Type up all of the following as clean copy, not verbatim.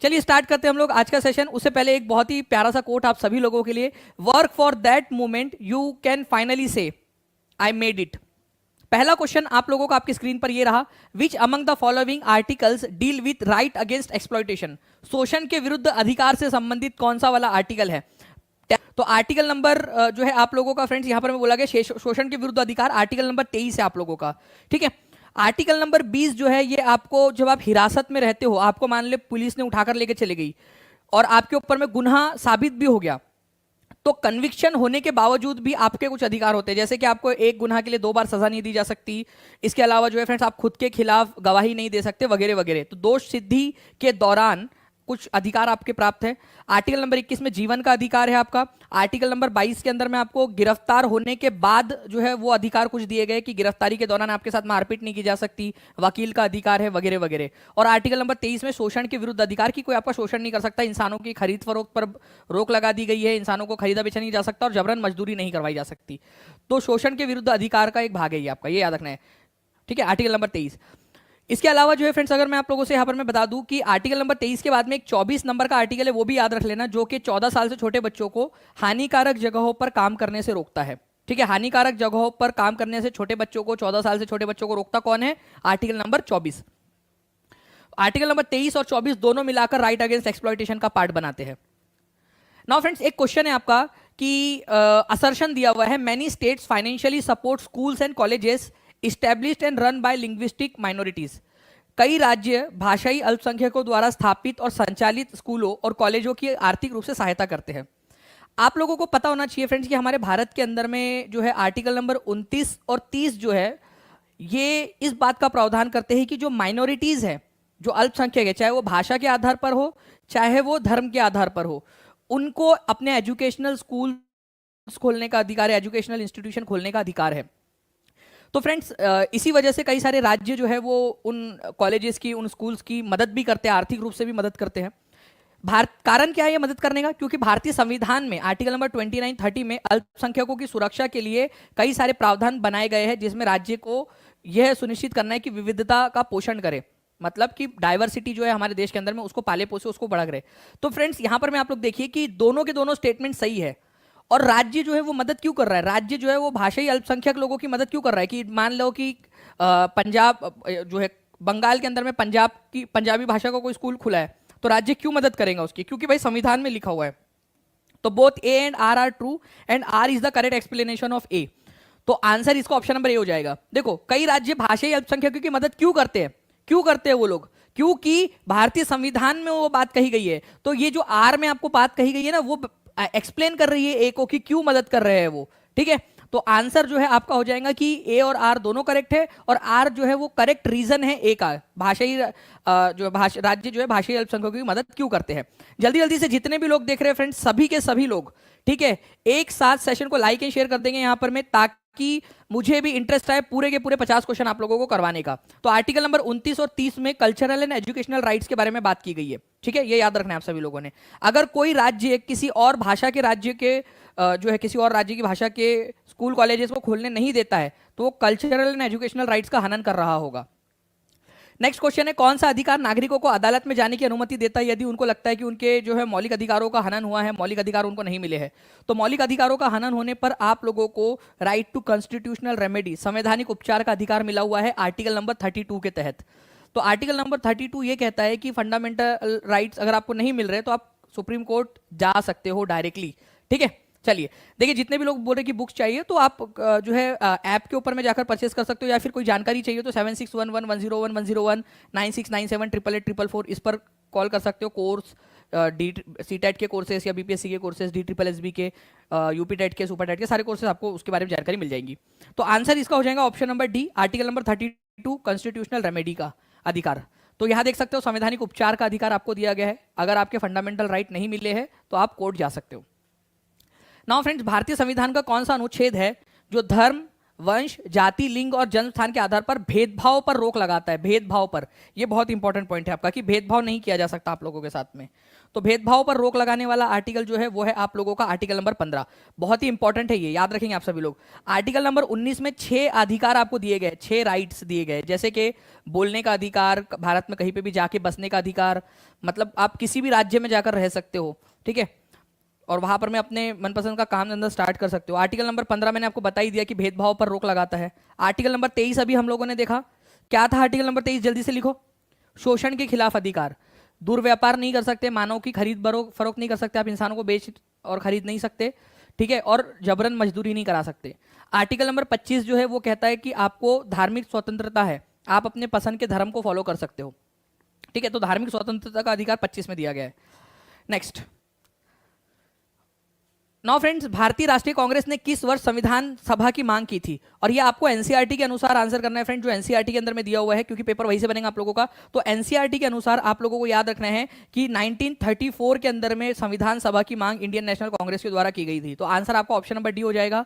चलिए स्टार्ट करते हैं हम लोग आज का सेशन। उससे पहले एक बहुत ही प्यारा सा कोट आप सभी लोगों के लिए। Work for that moment you can finally से आई मेड इट। पहला क्वेश्चन आप लोगों का आपकी स्क्रीन पर ये रहा, which among the following articles deal with right against exploitation. शोषण के विरुद्ध अधिकार से संबंधित कौन सा वाला आर्टिकल है? तो आर्टिकल नंबर जो है आप लोगों का फ्रेंड्स यहां पर मैं बोला गया शोषण के विरुद्ध अधिकार, आर्टिकल नंबर 23 है आप लोगों का। ठीक है, आर्टिकल नंबर 20 जो है ये आपको जब आप हिरासत में रहते हो, आपको मान ले पुलिस ने उठाकर लेके चले गई और आपके ऊपर में गुनाह साबित भी हो गया, तो कन्विक्शन होने के बावजूद भी आपके कुछ अधिकार होते हैं, जैसे कि आपको एक गुनाह के लिए 2 बार सजा नहीं दी जा सकती। इसके अलावा जो है फ्रेंड्स आप खुद के खिलाफ गवाही नहीं दे सकते वगैरह वगैरह। तो दोष सिद्धि के दौरान कुछ अधिकार आपके प्राप्त है। आर्टिकल नंबर 21 में जीवन का अधिकार है आपका। आर्टिकल नंबर 22 के अंदर में आपको गिरफ्तार होने के बाद जो है वो अधिकार कुछ दिए गए कि गिरफ्तारी के दौरान आपके साथ मारपीट नहीं की जा सकती, वकील का अधिकार है वगैरह वगैरह। और आर्टिकल नंबर 23 में शोषण के विरुद्ध अधिकार की कोई आपका शोषण नहीं कर सकता, इंसानों की खरीद फरोख्त पर रोक लगा दी गई है, इंसानों को खरीदा बेचा नहीं जा सकता और जबरन मजदूरी नहीं करवाई जा सकती। तो शोषण के विरुद्ध अधिकार का एक भाग है ये आपका, ये याद रखना है। ठीक है, आर्टिकल नंबर 23। इसके अलावा जो है फ्रेंड्स अगर मैं आप लोगों से यहाँ पर मैं बता दूं कि आर्टिकल नंबर 23 के बाद में एक 24 नंबर का आर्टिकल है, वो भी याद रख लेना, जो कि 14 साल से छोटे बच्चों को हानिकारक जगहों पर काम करने से रोकता है। ठीक है, हानिकारक जगहों पर काम करने से छोटे बच्चों को, 14 साल से छोटे बच्चों को रोकता कौन है? Article number 24। आर्टिकल नंबर 23 और 24 दोनों मिलाकर राइट अगेंस्ट एक्सप्लॉयटेशन का पार्ट बनाते हैं। नाउ फ्रेंड्स एक क्वेश्चन है आपका कि असर्शन दिया हुआ है, many states financially support schools and colleges established and run by linguistic minorities। कई राज्य भाषाई अल्पसंख्यकों द्वारा स्थापित और संचालित स्कूलों और कॉलेजों की आर्थिक रूप से सहायता करते हैं। आप लोगों को पता होना चाहिए फ्रेंड्स कि हमारे भारत के अंदर में जो है आर्टिकल नंबर 29 और 30 जो है ये इस बात का प्रावधान करते हैं कि जो माइनॉरिटीज है, जो अल्पसंख्यक है, चाहे वो भाषा के आधार पर हो चाहे वो धर्म के आधार पर हो, उनको अपने एजुकेशनल स्कूल खोलने का अधिकार है, एजुकेशनल इंस्टीट्यूशन खोलने का अधिकार है। तो फ्रेंड्स इसी वजह से कई सारे राज्य जो है वो उन कॉलेजेस की, उन स्कूल्स की मदद भी करते हैं, आर्थिक रूप से भी मदद करते हैं। कारण क्या है ये मदद करने का? क्योंकि भारतीय संविधान में आर्टिकल नंबर 29, 30 में अल्पसंख्यकों की सुरक्षा के लिए कई सारे प्रावधान बनाए गए हैं, जिसमें राज्य को यह सुनिश्चित करना है कि विविधता का पोषण करे, मतलब कि डाइवर्सिटी जो है हमारे देश के अंदर में उसको पाले पोसे, उसको बढ़ा करे। तो फ्रेंड्स यहां पर मैं आप लोग देखिए कि दोनों के दोनों स्टेटमेंट सही है। और राज्य जो है वो मदद क्यों कर रहा है? राज्य जो है वो भाषाई अल्पसंख्यक लोगों की मदद क्यों कर रहा है? कि मान लो कि पंजाब जो है, बंगाल के अंदर में पंजाबी भाषा का कोई स्कूल खुला है, तो राज्य क्यों मदद करेगा उसकी? क्योंकि भाई संविधान में लिखा हुआ है। तो both A and R are true and R is the correct explanation of A. तो आंसर इसका ऑप्शन नंबर ए हो जाएगा। देखो कई राज्य भाषाई अल्पसंख्यकों की मदद क्यों करते हैं? क्यों करते हैं वो लोग? क्योंकि भारतीय संविधान में वो बात कही गई है। तो ये जो आर में आपको बात कही गई है ना, वो एक्सप्लेन कर रही है ए को कि क्यों मदद कर रहे हैं वो। ठीक है, तो आंसर जो है आपका हो जाएगा कि ए और आर दोनों करेक्ट है, और आर जो है वो करेक्ट रीजन है ए का। भाषाई राज्य जो है भाषाई अल्पसंख्यकों की मदद क्यों करते हैं। जल्दी जल्दी से जितने भी लोग देख रहे हैं फ्रेंड्स, सभी के सभी लोग ठीक है एक साथ सेशन को लाइक एंड शेयर कर देंगे यहां पर में, ताकि मुझे भी इंटरेस्ट आए पूरे के पूरे 50 क्वेश्चन आप लोगों को करवाने का। तो आर्टिकल नंबर 29 और 30 में कल्चरल एंड एजुकेशनल राइट्स के बारे में बात की गई है। ठीक है, ये याद रखना है आप सभी लोगों ने। अगर कोई राज्य किसी और भाषा के राज्य के जो है किसी और राज्य की भाषा के स्कूल कॉलेजेस को खोलने नहीं देता है, तो वो कल्चरल एंड एजुकेशनल राइट्स का हनन कर रहा होगा। नेक्स्ट क्वेश्चन है, कौन सा अधिकार नागरिकों को अदालत में जाने की अनुमति देता है यदि उनको लगता है कि उनके जो है मौलिक अधिकारों का हनन हुआ है, मौलिक अधिकार उनको नहीं मिले हैं। तो मौलिक अधिकारों का हनन होने पर आप लोगों को राइट टू कॉन्स्टिट्यूशनल रेमेडी, संवैधानिक उपचार का अधिकार मिला हुआ है आर्टिकल नंबर 32 के तहत। तो आर्टिकल नंबर 32 ये कहता है कि फंडामेंटल राइट्स अगर आपको नहीं मिल रहे तो आप सुप्रीम कोर्ट जा सकते हो डायरेक्टली। ठीक है, चलिए देखिए जितने भी लोग बोल रहे कि बुक्स चाहिए तो आप जो है ऐप के ऊपर में जाकर परचेस कर सकते हो, या फिर कोई जानकारी चाहिए तो 7611101101 9697888844 इस पर कॉल कर सकते हो। कोर्स डी सीटेट के कोर्सेस या बीपीएससी के कोर्सेस, DSSB के, यूपी टेट के, सुपर टेट के सारे कोर्सेस आपको उसके बारे में जानकारी मिल जाएगी। तो आंसर इसका हो जाएगा option number D, article number 32 constitutional remedy का अधिकार। तो यहां देख सकते हो संवैधानिक उपचार का अधिकार आपको दिया गया है। अगर आपके फंडामेंटल राइट नहीं मिले हैं तो आप कोर्ट जा सकते हो। नाउ फ्रेंड्स, भारतीय संविधान का कौन सा अनुच्छेद है जो धर्म, वंश, जाति, लिंग और जन्म स्थान के आधार पर भेदभाव पर रोक लगाता है? भेदभाव पर, यह बहुत इंपॉर्टेंट पॉइंट है आपका कि भेदभाव नहीं किया जा सकता आप लोगों के साथ में। तो भेदभाव पर रोक लगाने वाला आर्टिकल जो है वो है आप लोगों का आर्टिकल नंबर 15। बहुत ही इंपॉर्टेंट है, ये याद रखेंगे आप सभी लोग। आर्टिकल नंबर 19 में 6 अधिकार आपको दिए गए, 6 राइट्स दिए गए, जैसे कि बोलने का अधिकार, भारत में कहीं पे भी जाके बसने का अधिकार, मतलब आप किसी भी राज्य में जाकर रह सकते हो, ठीक है, और वहां पर मैं अपने मनपसंद का काम धंधा स्टार्ट कर सकते हो। आर्टिकल नंबर 15 मैंने आपको बता ही दिया कि भेदभाव पर रोक लगाता है। आर्टिकल नंबर 23 अभी हम लोगों ने देखा, क्या था आर्टिकल नंबर 23, जल्दी से लिखो। शोषण के खिलाफ अधिकार, दुर्व्यापार नहीं कर सकते, मानव की खरीद फरोख्त नहीं कर सकते, आप इंसानों को बेच और खरीद नहीं सकते, ठीक है, और जबरन मजदूरी नहीं करा सकते। आर्टिकल नंबर 25 जो है वो कहता है कि आपको धार्मिक स्वतंत्रता है, आप अपने पसंद के धर्म को फॉलो कर सकते हो, ठीक है, तो धार्मिक स्वतंत्रता का अधिकार 25 में दिया गया है। नेक्स्ट, नाउ फ्रेंड्स, भारतीय राष्ट्रीय कांग्रेस ने किस वर्ष संविधान सभा की मांग की थी? और ये आपको एनसीईआरटी के अनुसार आंसर करना है फ्रेंड, जो एनसीईआरटी के अंदर में दिया हुआ है, क्योंकि पेपर वहीं से बनेगा आप लोगों का। तो एनसीईआरटी के अनुसार आप लोगों को याद रखना है कि 1934 के अंदर में संविधान सभा की मांग इंडियन नेशनल कांग्रेस के द्वारा की गई थी। तो आंसर आपका ऑप्शन नंबर डी हो जाएगा।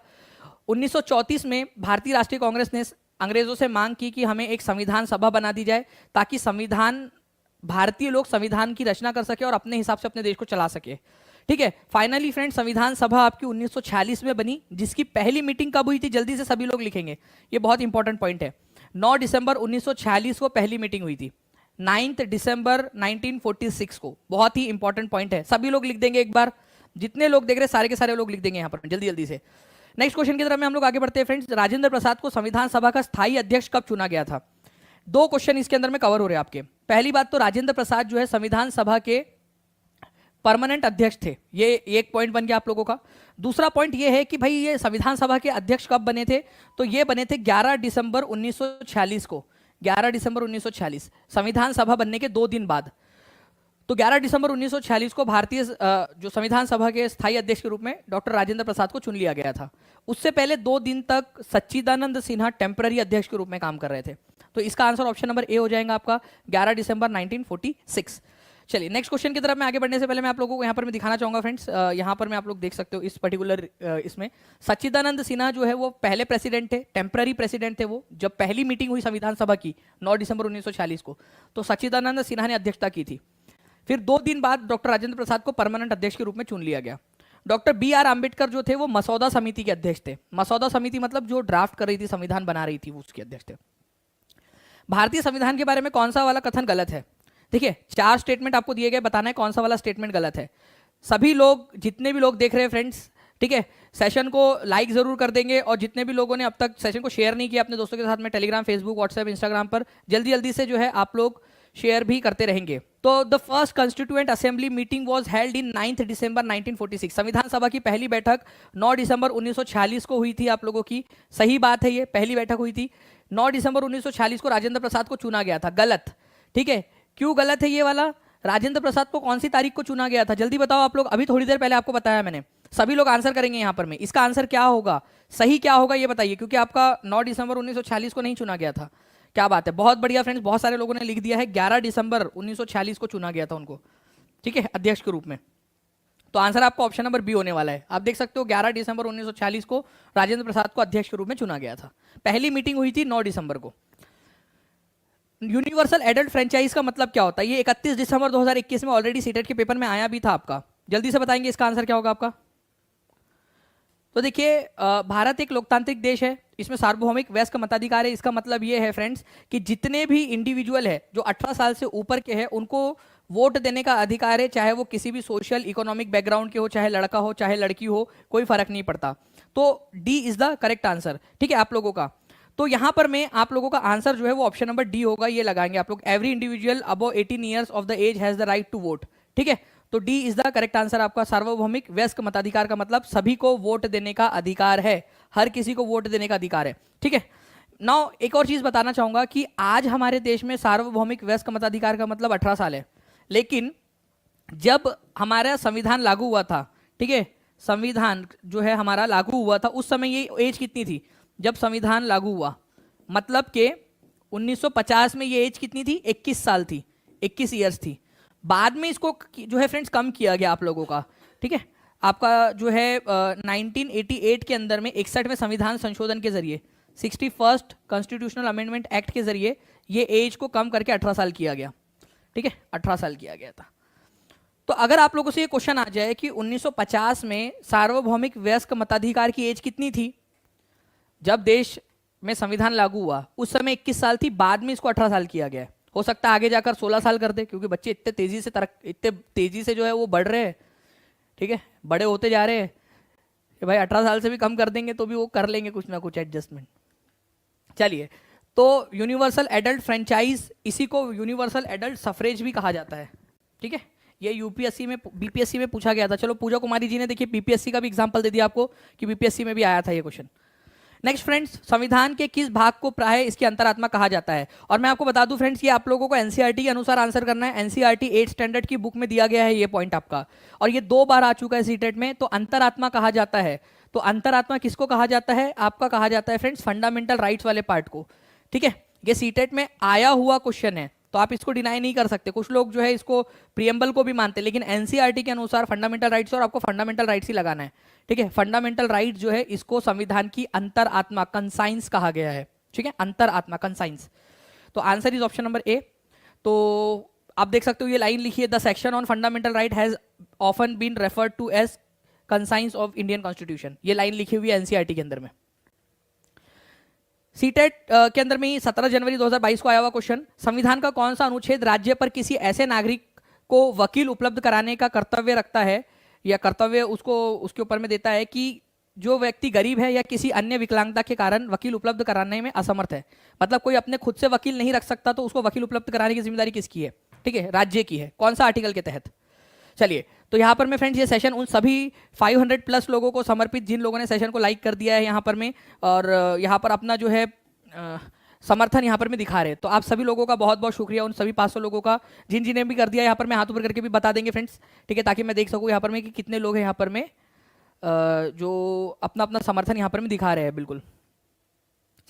1934 में भारतीय राष्ट्रीय कांग्रेस ने अंग्रेजों से मांग की कि हमें एक संविधान सभा बना दी जाए, ताकि संविधान, भारतीय लोग संविधान की रचना कर सके और अपने हिसाब से अपने देश को चला सके, ठीक है। फाइनली फ्रेंड, संविधान सभा आपकी 1946 में बनी, जिसकी पहली मीटिंग कब हुई थी? जल्दी से सभी लोग लिखेंगे, ये बहुत इंपॉर्टेंट पॉइंट है। 9 दिसंबर 1946 को पहली मीटिंग हुई थी, 9 दिसंबर 1946 को। बहुत ही इंपॉर्टेंट पॉइंट है, सभी लोग लिख देंगे एक बार, जितने लोग देख रहे हैं सारे के सारे लोग लिख देंगे यहाँ पर जल्दी जल्दी से। नेक्स्ट क्वेश्चन की तरफ में हम लोग आगे बढ़ते हैं फ्रेंड्स। राजेंद्र प्रसाद को संविधान सभा का स्थायी अध्यक्ष कब चुना गया था? 2 क्वेश्चन इसके अंदर में कवर हो रहे हैं आपके। पहली बात तो राजेंद्र प्रसाद जो है संविधान सभा के परमानेंट अध्यक्ष थे, ये एक पॉइंट बन गया आप लोगों का। दूसरा पॉइंट ये है कि भाई ये संविधान सभा के अध्यक्ष कब बने थे? तो ये बने थे 11 दिसंबर 1946 को, 11 दिसंबर 1946, संविधान सभा बनने के 2 दिन बाद। तो 11 दिसंबर 1946 को भारतीय जो संविधान सभा के स्थायी अध्यक्ष के रूप में डॉक्टर राजेंद्र प्रसाद को चुन लिया गया था। उससे पहले 2 दिन तक सच्चिदानंद सिन्हा टेम्पररी अध्यक्ष के रूप में काम कर रहे थे। तो इसका आंसर ऑप्शन नंबर ए हो जाएगा आपका, 11 दिसंबर 1946। चलिए नेक्स्ट क्वेश्चन की तरफ मैं आगे बढ़ने से पहले मैं आप लोगों को यहाँ पर मैं दिखाना चाहूंगा फ्रेंड्स, यहाँ पर मैं आप लोग देख सकते हो इस पर्टिकुलर इसमें सच्चिदानंद सिन्हा जो है वो पहले प्रेसिडेंट थे, टेम्पररी प्रेसिडेंट थे वो। जब पहली मीटिंग हुई संविधान सभा की 9 दिसंबर 1946 को, तो सच्चिदानंद सिन्हा ने अध्यक्षता की थी। फिर 2 दिन बाद डॉक्टर राजेंद्र प्रसाद को परमानेंट अध्यक्ष के रूप में चुन लिया गया। Doctor B R. आम्बेडकर जो थे वो मसौदा समिति के अध्यक्ष थे। मसौदा समिति मतलब जो ड्राफ्ट कर रही थी, संविधान बना रही थी, उसके अध्यक्ष थे। भारतीय संविधान के बारे में कौन सा वाला कथन गलत है? देखिए 4 स्टेटमेंट आपको दिए गए, बताना है कौन सा वाला स्टेटमेंट गलत है। सभी लोग, जितने भी लोग देख रहे हैं फ्रेंड्स, ठीक है, सेशन को लाइक जरूर कर देंगे, और जितने भी लोगों ने अब तक सेशन को शेयर नहीं किया अपने दोस्तों के साथ में टेलीग्राम, फेसबुक, व्हाट्सएप, इंस्टाग्राम पर, जल्दी जल्दी से जो है आप लोग शेयर भी करते रहेंगे। तो the first constituent assembly meeting was held in 9 दिसंबर 1946। संविधान सभा की पहली बैठक 9 दिसंबर 1946 को हुई थी आप लोगों की। सही बात है, ये पहली बैठक हुई थी 9 दिसंबर 1946 को। राजेंद्र प्रसाद को चुना गया था, गलत, ठीक है। क्यों गलत है ये वाला? राजेंद्र प्रसाद को कौन सी तारीख को चुना गया था? जल्दी बताओ आप लोग, अभी थोड़ी देर पहले आपको बताया मैंने। सभी लोग आंसर करेंगे यहाँ पर में, इसका आंसर क्या होगा, सही क्या होगा ये बताइए, क्योंकि आपका 9 दिसंबर 1946 को नहीं चुना गया था। क्या बात है, बहुत बढ़िया फ्रेंड्स, बहुत सारे लोगों ने लिख दिया है 11 दिसंबर 1946 को चुना गया था उनको, ठीक है, अध्यक्ष के रूप में। तो आंसर आपका ऑप्शन नंबर बी होने वाला है। आप देख सकते हो 11 दिसंबर 1946 को राजेंद्र प्रसाद को अध्यक्ष के रूप में चुना गया था। पहली मीटिंग हुई थी 9 दिसंबर को। यूनिवर्सल एडल्ट फ्रेंचाइज का मतलब क्या होता है? ये 31 दिसंबर 2021 में ऑलरेडी सीटेट के पेपर में आया भी था आपका। जल्दी से बताएंगे इसका आंसर क्या होगा आपका? तो देखिए, भारत एक लोकतांत्रिक देश है, इसमें सार्वभौमिक वयस्क मताधिकार है। इसका मतलब ये है फ्रेंड्स कि जितने भी इंडिविजुअल है जो 18 साल से ऊपर के हैं, उनको वोट देने का अधिकार है, चाहे वो किसी भी सोशल इकोनॉमिक बैकग्राउंड के हो, चाहे लड़का हो चाहे लड़की हो, कोई फर्क नहीं पड़ता। तो D is the correct answer, ठीक है आप लोगों का। तो यहां पर मैं आप लोगों का आंसर जो है वो ऑप्शन नंबर डी होगा, ये लगाएंगे आप लोग। Every individual above 18 years of the age has the right to vote, ठीक है। तो D is the correct answer आपका। सार्वभौमिक वयस्क मताधिकार का मतलब सभी को वोट देने का अधिकार है, हर किसी को वोट देने का अधिकार है, ठीक है। नाउ एक और चीज बताना चाहूंगा कि आज हमारे देश में सार्वभौमिक वयस्क मताधिकार का मतलब 18 साल है, लेकिन जब हमारा संविधान लागू हुआ था, ठीक है, संविधान जो है हमारा लागू हुआ था, उस समय ये एज कितनी थी जब संविधान लागू हुआ? मतलब कि 1950 में ये एज कितनी थी? 21 साल थी, 21 ईयर्स थी। बाद में इसको जो है फ्रेंड्स कम किया गया आप लोगों का, ठीक है। आपका जो है 1988 के अंदर में 61वें संविधान संशोधन के जरिए, 61st कॉन्स्टिट्यूशनल अमेंडमेंट एक्ट के जरिए ये एज को कम करके 18 साल किया गया, ठीक है, 18 साल किया गया था। तो अगर आप लोगों से ये क्वेश्चन आ जाए कि 1950 में सार्वभौमिक वयस्क मताधिकार की एज कितनी थी, जब देश में संविधान लागू हुआ उस समय 21 साल थी, बाद में इसको 18 साल किया गया है। हो सकता है आगे जाकर 16 साल कर दे, क्योंकि बच्चे इतने तेजी से जो है वो बढ़ रहे हैं, ठीक है, बड़े होते जा रहे हैं कि भाई 18 साल से भी कम कर देंगे तो भी वो कर लेंगे कुछ ना कुछ एडजस्टमेंट। चलिए, तो यूनिवर्सल एडल्ट फ्रेंचाइज, इसी को यूनिवर्सल एडल्ट सफरेज भी कहा जाता है, ठीक है। ये यूपीएससी में बीपीएससी में पूछा गया था। चलो पूजा कुमारी जी ने देखिए बीपीएससी का भी एग्जांपल दे दिया आपको कि बीपीएससी में भी आया था ये क्वेश्चन। नेक्स्ट फ्रेंड्स, संविधान के किस भाग को प्राय इसकी अंतरात्मा कहा जाता है? और मैं आपको बता दूं फ्रेंड्स, ये आप लोगों को एनसीईआरटी के अनुसार आंसर करना है। एनसीईआरटी 8 स्टैंडर्ड की बुक में दिया गया है ये पॉइंट आपका, और ये 2 बार आ चुका है सीटेट में। तो अंतरात्मा कहा जाता है, तो अंतरात्मा किसको कहा जाता है? आपका कहा जाता है फ्रेंड्स फंडामेंटल राइट्स वाले पार्ट को, ठीक है। ये सीटेट में आया हुआ क्वेश्चन है, तो आप इसको डिनाई नहीं कर सकते। कुछ लोग जो है इसको प्रियम्बल को भी मानते हैं, लेकिन एनसीईआरटी के अनुसार फंडामेंटल राइट्स, और आपको फंडामेंटल राइट्स ही लगाना है, ठीक है। फंडामेंटल राइट जो है इसको संविधान की अंतरात्मा कंसाइंस कहा गया है, ठीक है, अंतरात्मा कंसाइंस। तो answer is option number A. तो आप देख सकते हो ये लाइन लिखी है, the section on fundamental right has often been referred to as conscience of Indian constitution. ये लाइन लिखी हुई है एनसीईआरटी के अंदर में। सीटेट के अंदर में ही 17 जनवरी 2022 को आया हुआ क्वेश्चन, संविधान का कौन सा अनुच्छेद राज्य पर किसी ऐसे नागरिक को वकील उपलब्ध कराने का कर्तव्य रखता है, या कर्तव्य उसको उसके ऊपर में देता है कि जो व्यक्ति गरीब है या किसी अन्य विकलांगता के कारण वकील उपलब्ध कराने में असमर्थ है? मतलब कोई अपने खुद से वकील नहीं रख सकता, तो उसको वकील उपलब्ध कराने की जिम्मेदारी किसकी है? ठीक है, राज्य की है। कौन सा आर्टिकल के तहत? चलिए, तो यहाँ पर मैं फ्रेंड्स ये सेशन उन सभी 500 प्लस लोगों को समर्पित जिन लोगों ने सेशन को लाइक कर दिया है यहाँ पर में, और यहाँ पर अपना जो है समर्थन यहाँ पर में दिखा रहे हैं। तो आप सभी लोगों का बहुत बहुत शुक्रिया, उन सभी 500 लोगों का जिन्हें भी कर दिया। यहाँ पर मैं हाथ ऊपर करके भी बता देंगे फ्रेंड्स, ठीक है, ताकि मैं देख सकूँ यहाँ पर में कि कितने लोग हैं यहाँ पर में जो अपना अपना समर्थन यहाँ पर में दिखा रहे हैं। बिल्कुल,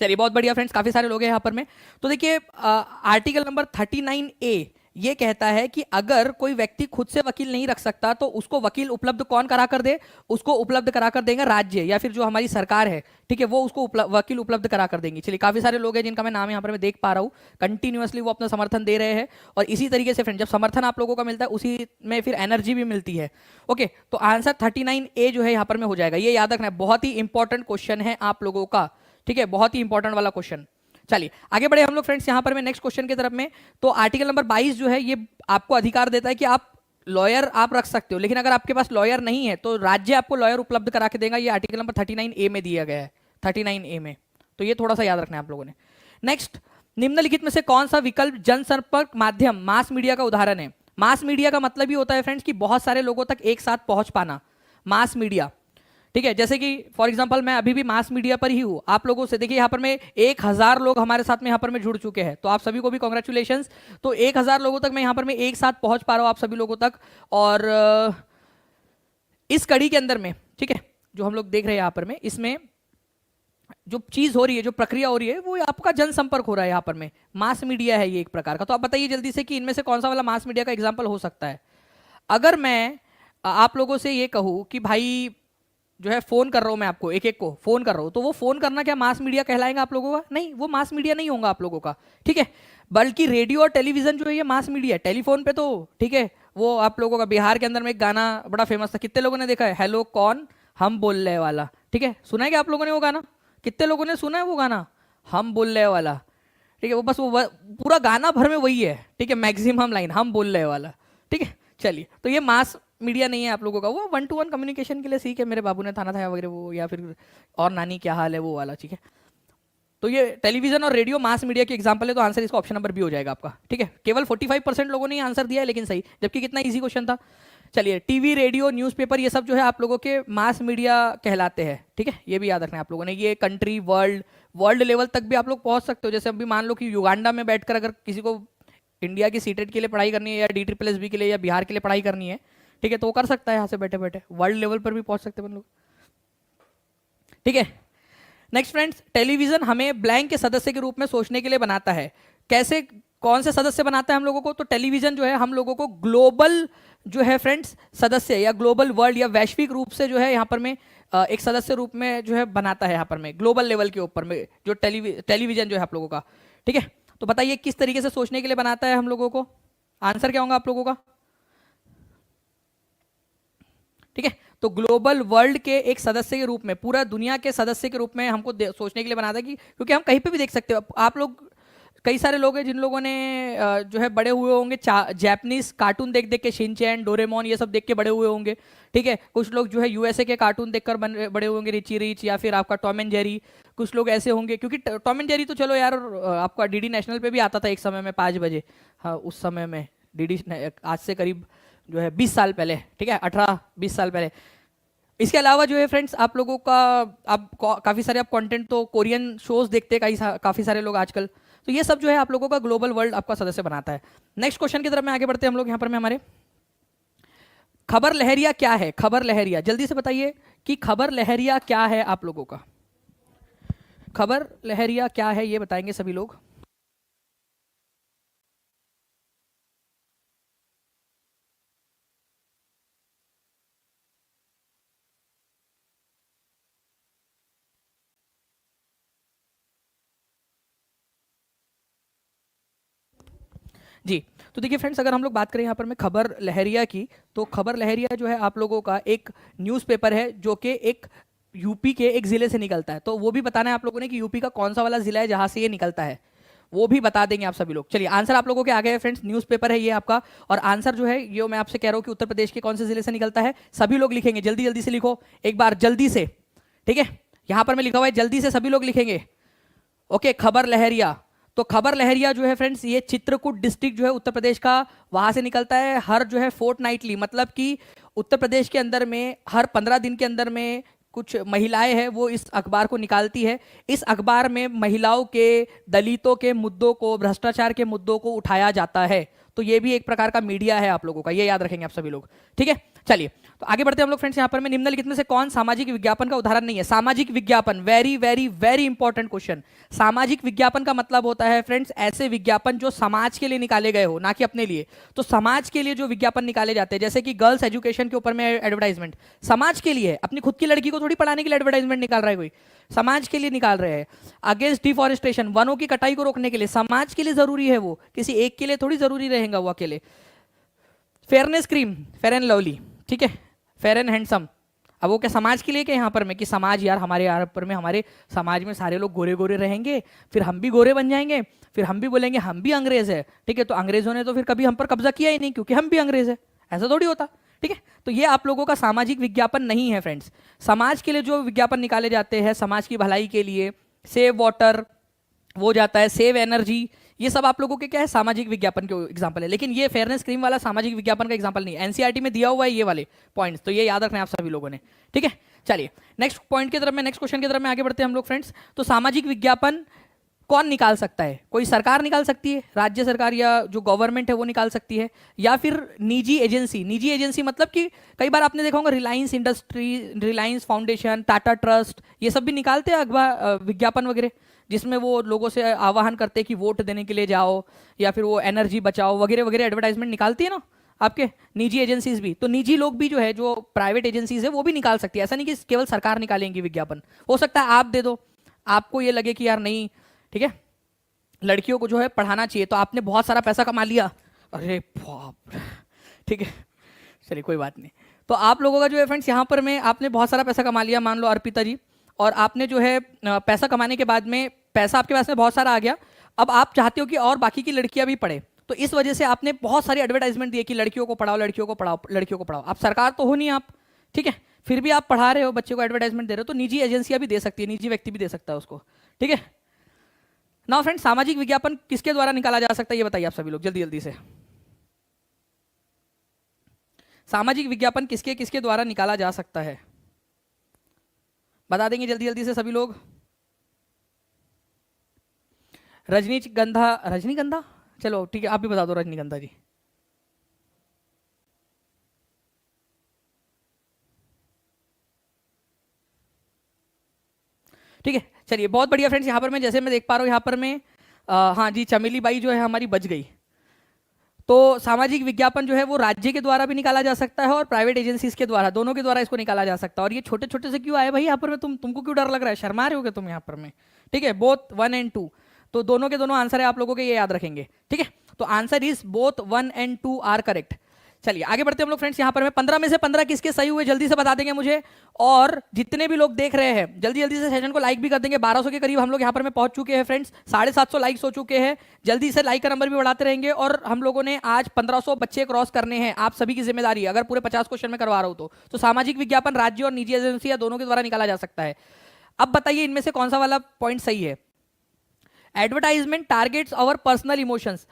चलिए, बहुत बढ़िया फ्रेंड्स, काफी सारे लोग हैं यहाँ पर में। तो देखिए आर्टिकल नंबर 39A ये कहता है कि अगर कोई व्यक्ति खुद से वकील नहीं रख सकता तो उसको वकील उपलब्ध कौन करा कर दे? उसको उपलब्ध करा कर देगा राज्य, या फिर जो हमारी सरकार है, ठीक है, वो उसको वकील उपलब्ध करा कर देंगी। चलिए, काफी सारे लोग हैं जिनका मैं नाम यहाँ पर मैं देख पा रहा हूँ, कंटिन्यूअसली वो अपना समर्थन दे रहे हैं। और इसी तरीके से फ्रेंड, जब समर्थन आप लोगों का मिलता है उसी में फिर एनर्जी भी मिलती है। ओके, तो आंसर 39A जो है यहाँ पर में हो जाएगा। ये याद रखना है, बहुत ही इंपॉर्टेंट क्वेश्चन है आप लोगों का, ठीक है, बहुत ही इंपॉर्टेंट वाला क्वेश्चन। चलिए आगे बढ़े हम लोग फ्रेंड्स यहाँ पर मैं नेक्स्ट क्वेश्चन की तरफ में। तो आर्टिकल नंबर 22 जो है ये आपको अधिकार देता है कि आप लॉयर आप रख सकते हो, लेकिन अगर आपके पास लॉयर नहीं है तो राज्य आपको लॉयर उपलब्ध करा के देगा। ये आर्टिकल नंबर 39A में दिया गया है, 39A में। तो ये थोड़ा सा याद रखना है आप लोगों ने। नेक्स्ट, निम्नलिखित में से कौन सा विकल्प जनसंपर्क माध्यम मास मीडिया का उदाहरण है? मास मीडिया का मतलब ही होता है फ्रेंड्स कि बहुत सारे लोगों तक एक साथ पहुंच पाना, मास मीडिया, ठीक है। जैसे कि फॉर एग्जांपल मैं अभी भी मास मीडिया पर ही हूं, आप लोगों से देखिए यहाँ पर मैं 1000 लोग हमारे साथ में यहाँ पर में जुड़ चुके हैं, तो आप सभी को भी कॉन्ग्रेचुलेशंस। तो 1000 लोगों तक मैं यहाँ पर में एक साथ पहुंच पा रहा हूँ आप सभी लोगों तक। और इस कड़ी के अंदर में, ठीक है, जो हम लोग देख रहे हैं यहाँ पर में, इसमें जो चीज हो रही है, जो प्रक्रिया हो रही है, वो आपका जनसंपर्क हो रहा है यहाँ पर में, मास मीडिया है ये एक प्रकार का। तो आप बताइए जल्दी से कि इनमें से कौन सा वाला मास मीडिया का एग्जाम्पल हो सकता है? अगर मैं आप लोगों से ये कहूँ कि भाई जो है फोन कर रहा हूं मैं आपको, एक एक को फोन कर रहा हूं, तो वो फोन करना क्या मास मीडिया कहलाएगा आप लोगों का? नहीं, वो मास मीडिया नहीं होगा आप लोगों का, ठीक है। बल्कि रेडियो और टेलीविजन जो है ये मास मीडिया है। टेलीफोन पे तो ठीक है, वो आप लोगों का बिहार के अंदर में एक गाना बड़ा फेमस था, कितने लोगों ने देखा है? हेलो कौन हम बोल रहे वाला, ठीक है, सुना है क्या आप लोगों ने वो गाना? कितने लोगों ने सुना है वो गाना, हम बोल रहे वाला? ठीक है, वो बस वो पूरा गाना भर में वही है, ठीक है, मैक्सिमम लाइन हम बोल रहे वाला, ठीक है। चलिए, तो ये मास मीडिया नहीं है आप लोगों का, वो 1-to-1 कम्युनिकेशन के लिए सीख है, मेरे बाबू ने थाना था वगैरह वो, या फिर और नानी क्या हाल है वो वाला, ठीक है। तो ये टेलीविजन और रेडियो मास मीडिया के एग्जांपल है, तो आंसर इसका ऑप्शन नंबर बी हो जाएगा आपका, ठीक है। केवल 45% लोगों ने आंसर दिया है, लेकिन सही, जबकि कितना इजी क्वेश्चन था। चलिए, टीवी, रेडियो, न्यूज़पेपर, ये सब जो है आप लोगों के मास मीडिया कहलाते हैं, ठीक है, ये भी याद रखना है आप लोगों ने। ये कंट्री, वर्ल्ड लेवल तक भी आप लोग पहुंच सकते हो। जैसे अभी मान लो कि युगांडा में बैठकर अगर किसी को इंडिया की सीटेट के लिए पढ़ाई करनी है, या DSSB के लिए, या बिहार के लिए पढ़ाई करनी है, ठीक है, तो वो कर सकता है यहाँ से बैठे बैठे, वर्ल्ड लेवल पर भी पहुंच सकते हैं हम लोग, ठीक है। नेक्स्ट फ्रेंड्स, टेलीविजन हमें ब्लैंक के सदस्य के रूप में सोचने के लिए बनाता है। कैसे, कौन से सदस्य बनाता है हम लोगों को? तो टेलीविजन जो है हम लोगों को ग्लोबल जो है फ्रेंड्स सदस्य, या ग्लोबल वर्ल्ड, या वैश्विक रूप से जो है यहाँ पर में एक सदस्य रूप में जो है बनाता है यहाँ पर में, ग्लोबल लेवल के ऊपर में जो टेलीविजन जो है आप लोगों का, ठीक है। तो बताइए किस तरीके से सोचने के लिए बनाता है हम लोगों को? आंसर क्या होगा आप लोगों का? ठीक है। तो ग्लोबल वर्ल्ड के एक सदस्य के रूप में, पूरा दुनिया के सदस्य के रूप में हमको सोचने के लिए बना था कि क्योंकि हम कहीं पे भी देख सकते हो, आप लोग कई सारे लोग हैं जिन लोगों ने जो है बड़े हुए होंगे जैपनीज कार्टून देख देख के, शिनचैन, डोरेमोन, ये सब देख के बड़े हुए होंगे। ठीक है। कुछ लोग जो है यूएसए के कार्टून देखकर बड़े हुए होंगे, रिची रिच या फिर आपका टॉम एंड जेरी। कुछ लोग ऐसे होंगे, क्योंकि टॉम एंड जेरी तो चलो यार आपका डीडी नेशनल पे भी आता था एक समय में 5 बजे। हाँ, उस समय में डीडी, आज से करीब जो है 20 साल पहले, ठीक है, 18-20 साल पहले। इसके अलावा जो है फ्रेंड्स, आप लोगों का आप काफ़ी सारे आप कंटेंट तो कोरियन शोज देखते हैं काफ़ी सारे लोग आजकल। तो ये सब जो है आप लोगों का ग्लोबल वर्ल्ड आपका सदस्य बनाता है। नेक्स्ट क्वेश्चन की तरफ में आगे बढ़ते हैं हम लोग। यहाँ पर में हमारे खबर लहरिया क्या है? खबर लहरिया जल्दी से बताइए कि खबर लहरिया क्या है आप लोगों का? खबर लहरिया क्या है ये बताएंगे सभी लोग। जी, तो देखिए फ्रेंड्स, अगर हम लोग बात करें यहाँ पर में खबर लहरिया की, तो खबर लहरिया जो है आप लोगों का एक न्यूज़पेपर है जो कि एक यूपी के एक जिले से निकलता है। तो वो भी बताना है आप लोगों ने कि यूपी का कौन सा वाला जिला है जहां से ये निकलता है, वो भी बता देंगे आप सभी लोग। चलिए, आंसर आप लोगों के आ गए फ्रेंड्स, न्यूज़पेपर है ये आपका। और आंसर जो है ये मैं आपसे कह रहा हूँ कि उत्तर प्रदेश के कौन से जिले से निकलता है। सभी लोग लिखेंगे, जल्दी जल्दी से लिखो एक बार, जल्दी से। ठीक है, यहां पर मैं लिखा हुआ है, जल्दी से सभी लोग लिखेंगे। ओके, खबर लहरिया। तो खबर लहरिया जो है फ्रेंड्स, ये चित्रकूट डिस्ट्रिक्ट जो है उत्तर प्रदेश का, वहां से निकलता है। हर जो है फोर्टनाइटली, मतलब कि उत्तर प्रदेश के अंदर में हर 15 दिन के अंदर में कुछ महिलाएं हैं वो इस अखबार को निकालती है। इस अखबार में महिलाओं के, दलितों के मुद्दों को, भ्रष्टाचार के मुद्दों को उठाया जाता है। तो ये भी एक प्रकार का मीडिया है आप लोगों का, ये याद रखेंगे आप सभी लोग। ठीक है, चलिए तो आगे बढ़ते हैं हम लोग फ्रेंड्स। यहाँ पर में निम्नलिखित में से कौन सामाजिक विज्ञापन का उदाहरण नहीं है? सामाजिक विज्ञापन, very very very important question. सामाजिक विज्ञापन का मतलब होता है फ्रेंड्स ऐसे विज्ञापन जो समाज के लिए निकाले गए हो, ना कि अपने लिए। तो समाज के लिए जो विज्ञापन निकाले जाते हैं, जैसे कि गर्ल्स एजुकेशन के ऊपर में एडवर्टाइजमेंट, समाज के लिए, अपनी खुद की लड़की को थोड़ी पढ़ाने के लिए एडवर्टाइजमेंट निकाल रहा है कोई, समाज के लिए निकाल रहे हैं। अगेंस्ट डिफॉरेस्टेशन, वनों की कटाई को रोकने के लिए, समाज के लिए जरूरी है वो, किसी एक के लिए थोड़ी जरूरी रहेगा वो अकेले। Fairness cream, fair and lovely, ठीक है, फेयर एंड हैंडसम। अब वो क्या समाज के लिए क्या यहाँ पर में कि समाज यार हमारे यहाँ पर में, हमारे समाज में सारे लोग गोरे गोरे रहेंगे, फिर हम भी गोरे बन जाएंगे, फिर हम भी बोलेंगे हम भी अंग्रेज है। ठीक है, तो अंग्रेजों ने तो फिर कभी हम पर कब्जा किया ही नहीं क्योंकि हम भी अंग्रेज है, ऐसा थोड़ी होता। ठीक है, तो ये आप लोगों का सामाजिक विज्ञापन नहीं है फ्रेंड्स। समाज के लिए जो विज्ञापन निकाले जाते हैं, समाज की भलाई के लिए, सेव वाटर वो जाता है, सेव एनर्जी, ये सब आप लोगों के क्या है, सामाजिक विज्ञापन के एग्जांपल है। लेकिन ये फेयरनेस क्रीम वाला सामाजिक विज्ञापन का एग्जांपल नहीं है, एनसीईआरटी में दिया हुआ है ये वाले पॉइंट्स, तो ये याद रखना है आप सभी लोगों ने। ठीक है, चलिए नेक्स्ट पॉइंट की तरफ में, नेक्स्ट क्वेश्चन की तरफ में आगे बढ़ते हैं हम लोग फ्रेंड्स। तो सामाजिक विज्ञापन कौन निकाल सकता है? कोई सरकार निकाल सकती है, राज्य सरकार या जो गवर्नमेंट है वो निकाल सकती है, या फिर निजी एजेंसी। निजी एजेंसी मतलब कि कई बार आपने देखा होगा Reliance industry, Reliance foundation, Tata trust, ये सब भी निकालते हैं अखबार विज्ञापन वगैरह, जिसमें वो लोगों से आह्वान करते हैं कि वोट देने के लिए जाओ, या फिर वो एनर्जी बचाओ वगैरह वगैरह एडवर्टाइजमेंट निकालती है ना आपके निजी एजेंसीज भी। तो निजी लोग भी जो है, जो प्राइवेट एजेंसीज है वो भी निकाल सकती है, ऐसा नहीं कि केवल सरकार निकालेंगी विज्ञापन। हो सकता है आप दे दो, आपको ये लगे कि यार नहीं, ठीक है, लड़कियों को जो है पढ़ाना चाहिए, तो आपने बहुत सारा पैसा कमा लिया, अरे बाप, ठीक है, चलिए कोई बात नहीं। तो आप लोगों का जो है फ्रेंड्स यहाँ पर में आपने बहुत सारा पैसा कमा लिया, मान लो अर्पिता जी, और आपने जो है पैसा कमाने के बाद में पैसा आपके पास में बहुत सारा आ गया, अब आप चाहते हो कि और बाकी की लड़कियां भी पढ़े, तो इस वजह से आपने बहुत सारी एडवर्टाइजमेंट दिए कि लड़कियों को पढ़ाओ, लड़कियों को पढ़ाओ, लड़कियों को पढ़ाओ। आप सरकार तो हो नहीं आप, ठीक है, फिर भी आप पढ़ा रहे हो, बच्चे को एडवर्टाइजमेंट दे रहे हो, तो निजी एजेंसियां भी दे सकती है, निजी व्यक्ति भी दे सकता है उसको। ठीक है, नाउ फ्रेंड्स, सामाजिक विज्ञापन किसके द्वारा निकाला जा सकता है ये बताइए आप सभी लोग जल्दी जल्दी से। सामाजिक विज्ञापन किसके किसके द्वारा निकाला जा सकता है, बता देंगे जल्दी जल्दी से सभी लोग। रजनीगंधा, रजनीगंधा, चलो ठीक है, आप भी बता दो रजनीगंधा जी। ठीक है, चलिए बहुत बढ़िया फ्रेंड्स। यहाँ पर मैं जैसे मैं देख पा रहा हूँ यहाँ पर मैं हाँ जी, चमेली बाई जो है हमारी बच गई। तो सामाजिक विज्ञापन जो है वो राज्य के द्वारा भी निकाला जा सकता है और प्राइवेट एजेंसीज के द्वारा, दोनों के द्वारा इसको निकाला जा सकता है। और ये छोटे छोटे से क्यों आए भाई यहाँ पर में, तुमको क्यों डर लग रहा है, शर्मा रहे हो क्या तुम यहाँ पर में? ठीक है, बोथ 1 and 2, तो दोनों के दोनों आंसर है आप लोगों के, ये याद रखेंगे। ठीक है, तो answer is both 1 and 2 are correct. चलिए आगे बढ़ते हैं हम लोग फ्रेंड्स। यहाँ पर मैं 15 में से 15 किसके सही हुए जल्दी से बता देंगे मुझे, और जितने भी लोग देख रहे हैं जल्दी जल्दी से सेशन को लाइक भी कर देंगे। 1200 के करीब हम लोग यहाँ पर में पहुंच चुके हैं फ्रेंड्स, 750 लाइक्स हो चुके हैं। जल्दी से लाइक का नंबर भी बढ़ाते रहेंगे, और हम लोगों ने आज 1500 बच्चे क्रॉस करने हैं। आप सभी की जिम्मेदारी है, अगर पूरे 50 क्वेश्चन में करवा रहा हूँ तो सामाजिक विज्ञापन राज्य और निजी एजेंसी दोनों के द्वारा निकाला जा सकता है। अब बताइए इनमें से कौन सा वाला पॉइंट सही है। Advertisement targets our personal emotions.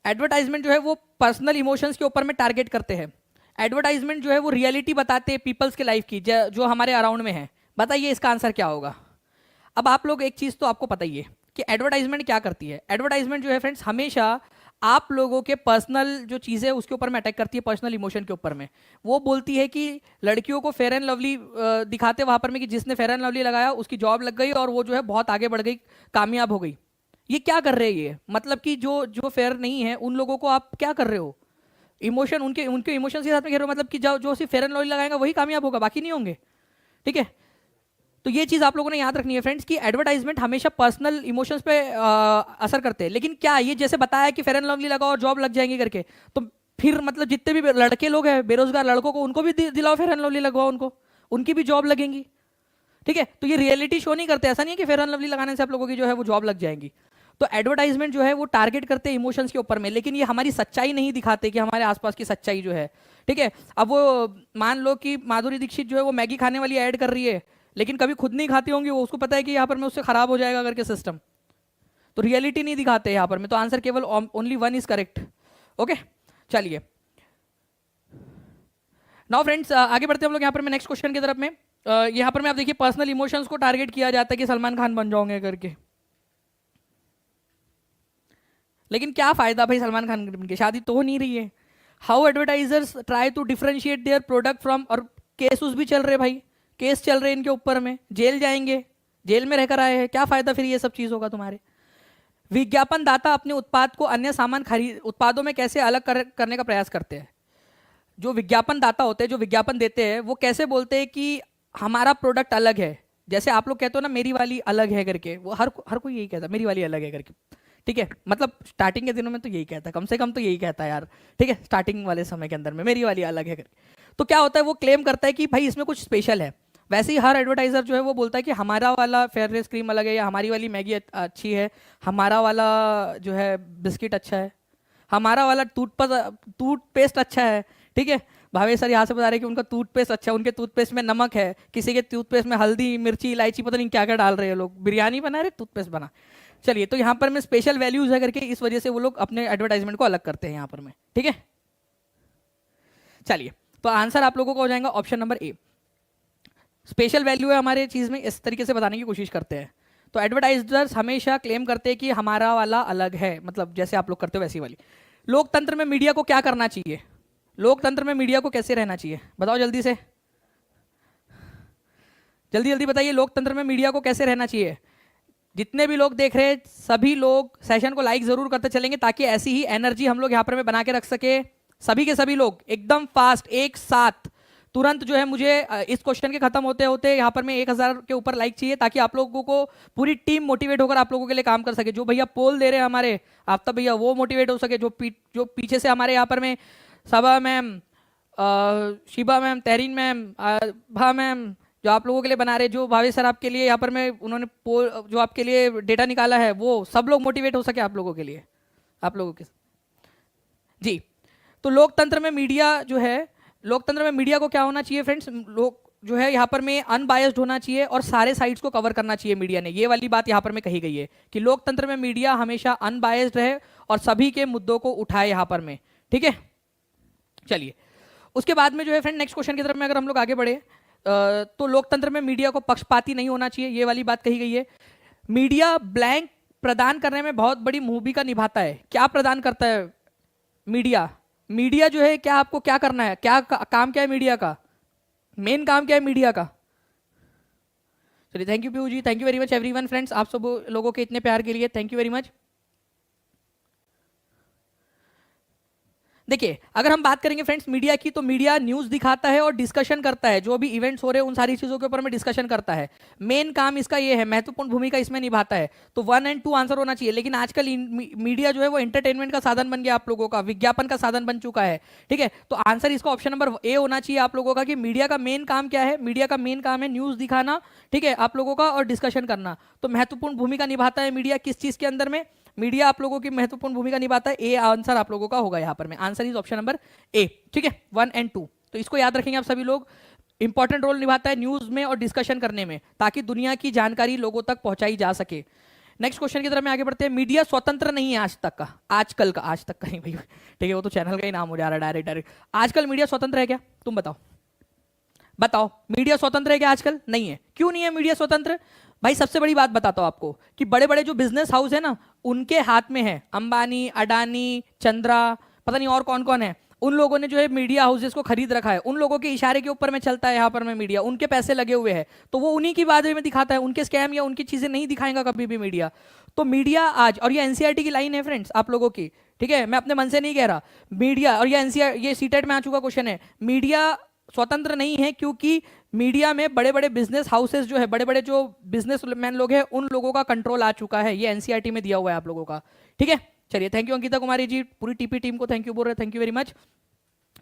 Advertisement जो है वो पर्सनल इमोशंस के ऊपर में टारगेट करते हैं। एडवर्टाइजमेंट जो है वो रियलिटी बताते हैं पीपल्स के लाइफ की, जो हमारे अराउंड में है। बताइए इसका आंसर क्या होगा। अब आप लोग एक चीज़ तो आपको पता ही है कि एडवर्टाइजमेंट क्या करती है। एडवर्टाइजमेंट जो है फ्रेंड्स हमेशा आप लोगों के पर्सनल जो चीज़ें उसके ऊपर में अटैक करती है, पर्सनल इमोशन के ऊपर में। वो बोलती है कि लड़कियों को फेयर एंड लवली दिखाते वहाँ पर में कि जिसने फेयर एंड लवली लगाया उसकी जॉब लग गई और वो जो है बहुत आगे बढ़ गई, कामयाब हो गई। ये क्या कर रहे हैं ये, मतलब कि जो जो फेयर नहीं है उन लोगों को आप क्या कर रहे हो, इमोशन उनके उनके इमोशन के साथ में खेल रहे हो। मतलब कि जो सिर्फ फेयर एंड लवली लगाएगा वही कामयाब होगा, बाकी नहीं होंगे। ठीक है, तो ये चीज़ आप लोगों ने याद रखनी है फ्रेंड्स कि एडवर्टाइजमेंट हमेशा पर्सनल इमोशंस पे असर करते हैं। लेकिन क्या ये जैसे बताया कि फेयर एंड लवली लगाओ और जॉब लग जाएंगी करके, तो फिर मतलब जितने भी लड़के लोग हैं बेरोजगार लड़कों को, उनको भी दिलाओ फेयर एंड लवली लगवाओ, उनकी भी जॉब लगेंगी। ठीक है, तो ये रियलिटी शो नहीं करते। ऐसा नहीं है कि फेयर एंड लवली लगाने से आप लोगों की जो है वो जॉब लग जाएंगी। तो एडवर्टाइजमेंट जो है वो टारगेट करते हैं इमोशंस के ऊपर में, लेकिन ये हमारी सच्चाई नहीं दिखाते कि हमारे आसपास की सच्चाई जो है। ठीक है, अब वो मान लो कि माधुरी दीक्षित जो है वो मैगी खाने वाली ऐड कर रही है, लेकिन कभी खुद नहीं खाती होंगी वो, उसको पता है कि यहाँ पर मैं उससे खराब हो जाएगा करके सिस्टम। तो रियलिटी नहीं दिखाते यहाँ पर में। तो आंसर केवल only one is correct. Okay, चलिए नाउ फ्रेंड्स आगे बढ़ते हैं हम लोग यहाँ पर मैं नेक्स्ट क्वेश्चन की तरफ में। यहाँ पर मैं आप देखिए पर्सनल इमोशंस को टारगेट किया जाता है कि सलमान खान बन जाओगे करके। लेकिन क्या फायदा भाई सलमान खान की शादी तो हो नहीं रही है। How advertisers try to differentiate their product from, और केसेस भी चल रहे भाई, केस चल रहे इनके ऊपर में, जेल जाएंगे, जेल में रहकर आए हैं। क्या फायदा फिर ये सब चीज होगा तुम्हारे। विज्ञापन दाता अपने उत्पाद को अन्य सामान खरीद उत्पादों में कैसे अलग करने का प्रयास करते हैं। जो विज्ञापन दाता होते हैं, जो विज्ञापन देते हैं, वो कैसे बोलते हैं कि हमारा प्रोडक्ट अलग है। जैसे आप लोग कहते हो ना मेरी वाली अलग है करके, वो हर कोई यही कहता है मेरी वाली अलग है करके। ठीक है, मतलब स्टार्टिंग के दिनों में तो यही कहता है, कम से कम तो यही कहता है यार। ठीक है, स्टार्टिंग वाले समय के अंदर में मेरी वाली अलग है करके। तो क्या होता है, वो क्लेम करता है कि भाई इसमें कुछ स्पेशल है। वैसे ही हर एडवर्टाइजर जो है वो बोलता है कि हमारा वाला फेयरनेस क्रीम अलग है, या हमारी वाली मैगी अच्छी है, हमारा वाला जो है बिस्किट अच्छा है, हमारा वाला टूथपेस्ट अच्छा है। ठीक है, भावेश सर यहाँ से बता रहे हैं कि उनका टूथपेस्ट अच्छा है, उनके टूथपेस्ट में नमक है, किसी के टूथपेस्ट में हल्दी मिर्ची इलायची पता नहीं क्या क्या डाल रहे हैं लोग, बिरयानी बना रहे टूथपेस्ट बना। चलिए, तो यहाँ पर में स्पेशल वैल्यूज है करके, इस वजह से वो लोग अपने एडवर्टाइजमेंट को अलग करते हैं यहाँ पर में। ठीक है, चलिए तो आंसर आप लोगों को हो जाएगा ऑप्शन नंबर ए। स्पेशल वैल्यू है हमारे चीज में, इस तरीके से बताने की कोशिश करते हैं। तो एडवर्टाइजर्स हमेशा क्लेम करते हैं कि हमारा वाला अलग है, मतलब जैसे आप लोग करते हो वैसी वाली। लोकतंत्र में मीडिया को क्या करना चाहिए, लोकतंत्र में मीडिया को कैसे रहना चाहिए, बताओ जल्दी से, जल्दी जल्दी बताइए। लोकतंत्र में मीडिया को कैसे रहना चाहिए। जितने भी लोग देख रहे हैं सभी लोग सेशन को लाइक जरूर करते चलेंगे, ताकि ऐसी ही एनर्जी हम लोग यहाँ पर में बना के रख सके। सभी के सभी लोग एकदम फास्ट एक साथ तुरंत जो है मुझे इस क्वेश्चन के खत्म होते होते यहाँ पर में 1000 के ऊपर लाइक चाहिए, ताकि आप लोगों को पूरी टीम मोटिवेट होकर आप लोगों के लिए काम कर सके। जो भैया पोल दे रहे हैं हमारे आफ्ताब भैया, वो मोटिवेट हो सके। जो पीछे से हमारे यहाँ पर में सबा ma'am, Shiba ma'am, Tehreen ma'am, भा मैम, जो आप लोगों के लिए बना रहे, जो भावेश सर आपके लिए यहाँ पर में उन्होंने पोल जो आपके लिए डेटा निकाला है, वो सब लोग मोटिवेट हो सके आप लोगों के लिए, आप लोगों के जी। तो लोकतंत्र में मीडिया जो है, लोकतंत्र में मीडिया को क्या होना चाहिए फ्रेंड्स, लोग जो है यहाँ पर में अनबायस्ड होना चाहिए और सारे साइड्स को कवर करना चाहिए मीडिया ने। ये वाली बात यहाँ पर में कही गई है कि लोकतंत्र में मीडिया हमेशा अनबायस्ड रहे और सभी के मुद्दों को उठाए यहाँ पर में। ठीक है, चलिए उसके बाद में जो है फ्रेंड नेक्स्ट क्वेश्चन की तरफ में अगर हम लोग आगे बढ़े, तो लोकतंत्र में मीडिया को पक्षपाती नहीं होना चाहिए, ये वाली बात कही गई है। मीडिया ब्लैंक प्रदान करने में बहुत बड़ी भूमिका निभाता है। क्या प्रदान करता है मीडिया, मीडिया जो है क्या आपको क्या करना है, क्या काम क्या है मीडिया का, मेन काम क्या है मीडिया का। चलिए, thank you Piu ji, thank you very much everyone friends, आप सब लोगों के इतने प्यार के लिए थैंक यू वेरी मच। देखिए अगर हम बात करेंगे फ्रेंड्स मीडिया की, तो मीडिया न्यूज दिखाता है और डिस्कशन करता है, जो भी इवेंट्स हो रहे हैं उन सारी चीजों के ऊपर में डिस्कशन करता है। मेन काम इसका ये है, महत्वपूर्ण भूमिका इसमें निभाता है। तो 1 और 2 आंसर होना चाहिए। लेकिन आजकल मीडिया जो है वो एंटरटेनमेंट का साधन बन गया, आप लोगों का विज्ञापन का साधन बन चुका है। ठीक है, तो आंसर इसका ऑप्शन नंबर ए होना चाहिए आप लोगों का, कि मीडिया का मेन काम क्या है? मीडिया का मेन काम है न्यूज दिखाना, ठीक है, आप लोगों का, और डिस्कशन करना। तो महत्वपूर्ण भूमिका निभाता है मीडिया किस चीज के अंदर में? मीडिया आप लोगों की महत्वपूर्ण भूमिका निभाता है। ए आंसर आप लोगों का होगा यहां पर में, आंसर इज ऑप्शन नंबर ए। ठीक है, 1 और 2, तो इसको याद रखेंगे आप सभी लोग। इंपॉर्टेंट रोल निभाता है न्यूज में और डिस्कशन करने में, ताकि दुनिया की जानकारी लोगों तक पहुंचाई जा सके। नेक्स्ट क्वेश्चन की तरफ में आगे बढ़ते हैं। मीडिया स्वतंत्र नहीं है आज तक का, आजकल का, आज तक का नहीं भाई, ठीक है, वो तो चैनल का ही नाम हो जा रहा है डायरेक्ट। आजकल मीडिया स्वतंत्र है क्या? तुम बताओ, बताओ मीडिया स्वतंत्र है क्या आजकल? नहीं है। क्यों नहीं है मीडिया स्वतंत्र? भाई सबसे बड़ी बात बताता हूं आपको, कि बड़े बड़े जो बिजनेस हाउस है ना, उनके हाथ में है। अंबानी, अडानी, चंद्रा, पता नहीं और कौन कौन है, उन लोगों ने जो है मीडिया हाउसेस को खरीद रखा है। उन लोगों के इशारे के ऊपर में चलता है यहाँ पर में मीडिया, उनके पैसे लगे हुए हैं, तो वो उन्हीं की बात में दिखाता है। उनके स्कैम या उनकी चीजें नहीं दिखाएगा कभी भी मीडिया। तो मीडिया आज, और ये एनसीईआरटी की लाइन है फ्रेंड्स आप लोगों की, ठीक है, मैं अपने मन से नहीं कह रहा। मीडिया, और ये एनसीईआर, ये सीटेट में आ चुका क्वेश्चन है, मीडिया स्वतंत्र नहीं है, क्योंकि मीडिया में बड़े बड़े बिजनेस हाउसेस जो है, बड़े बड़े जो बिजनेसमैन लोग हैं, उन लोगों का कंट्रोल आ चुका है। ये एनसीईआरटी में दिया हुआ है आप लोगों का। ठीक है, चलिए, थैंक यू अंकिता कुमारी जी, पूरी टीपी टीम को थैंक यू बोल रहे हैं, थैंक यू वेरी मच।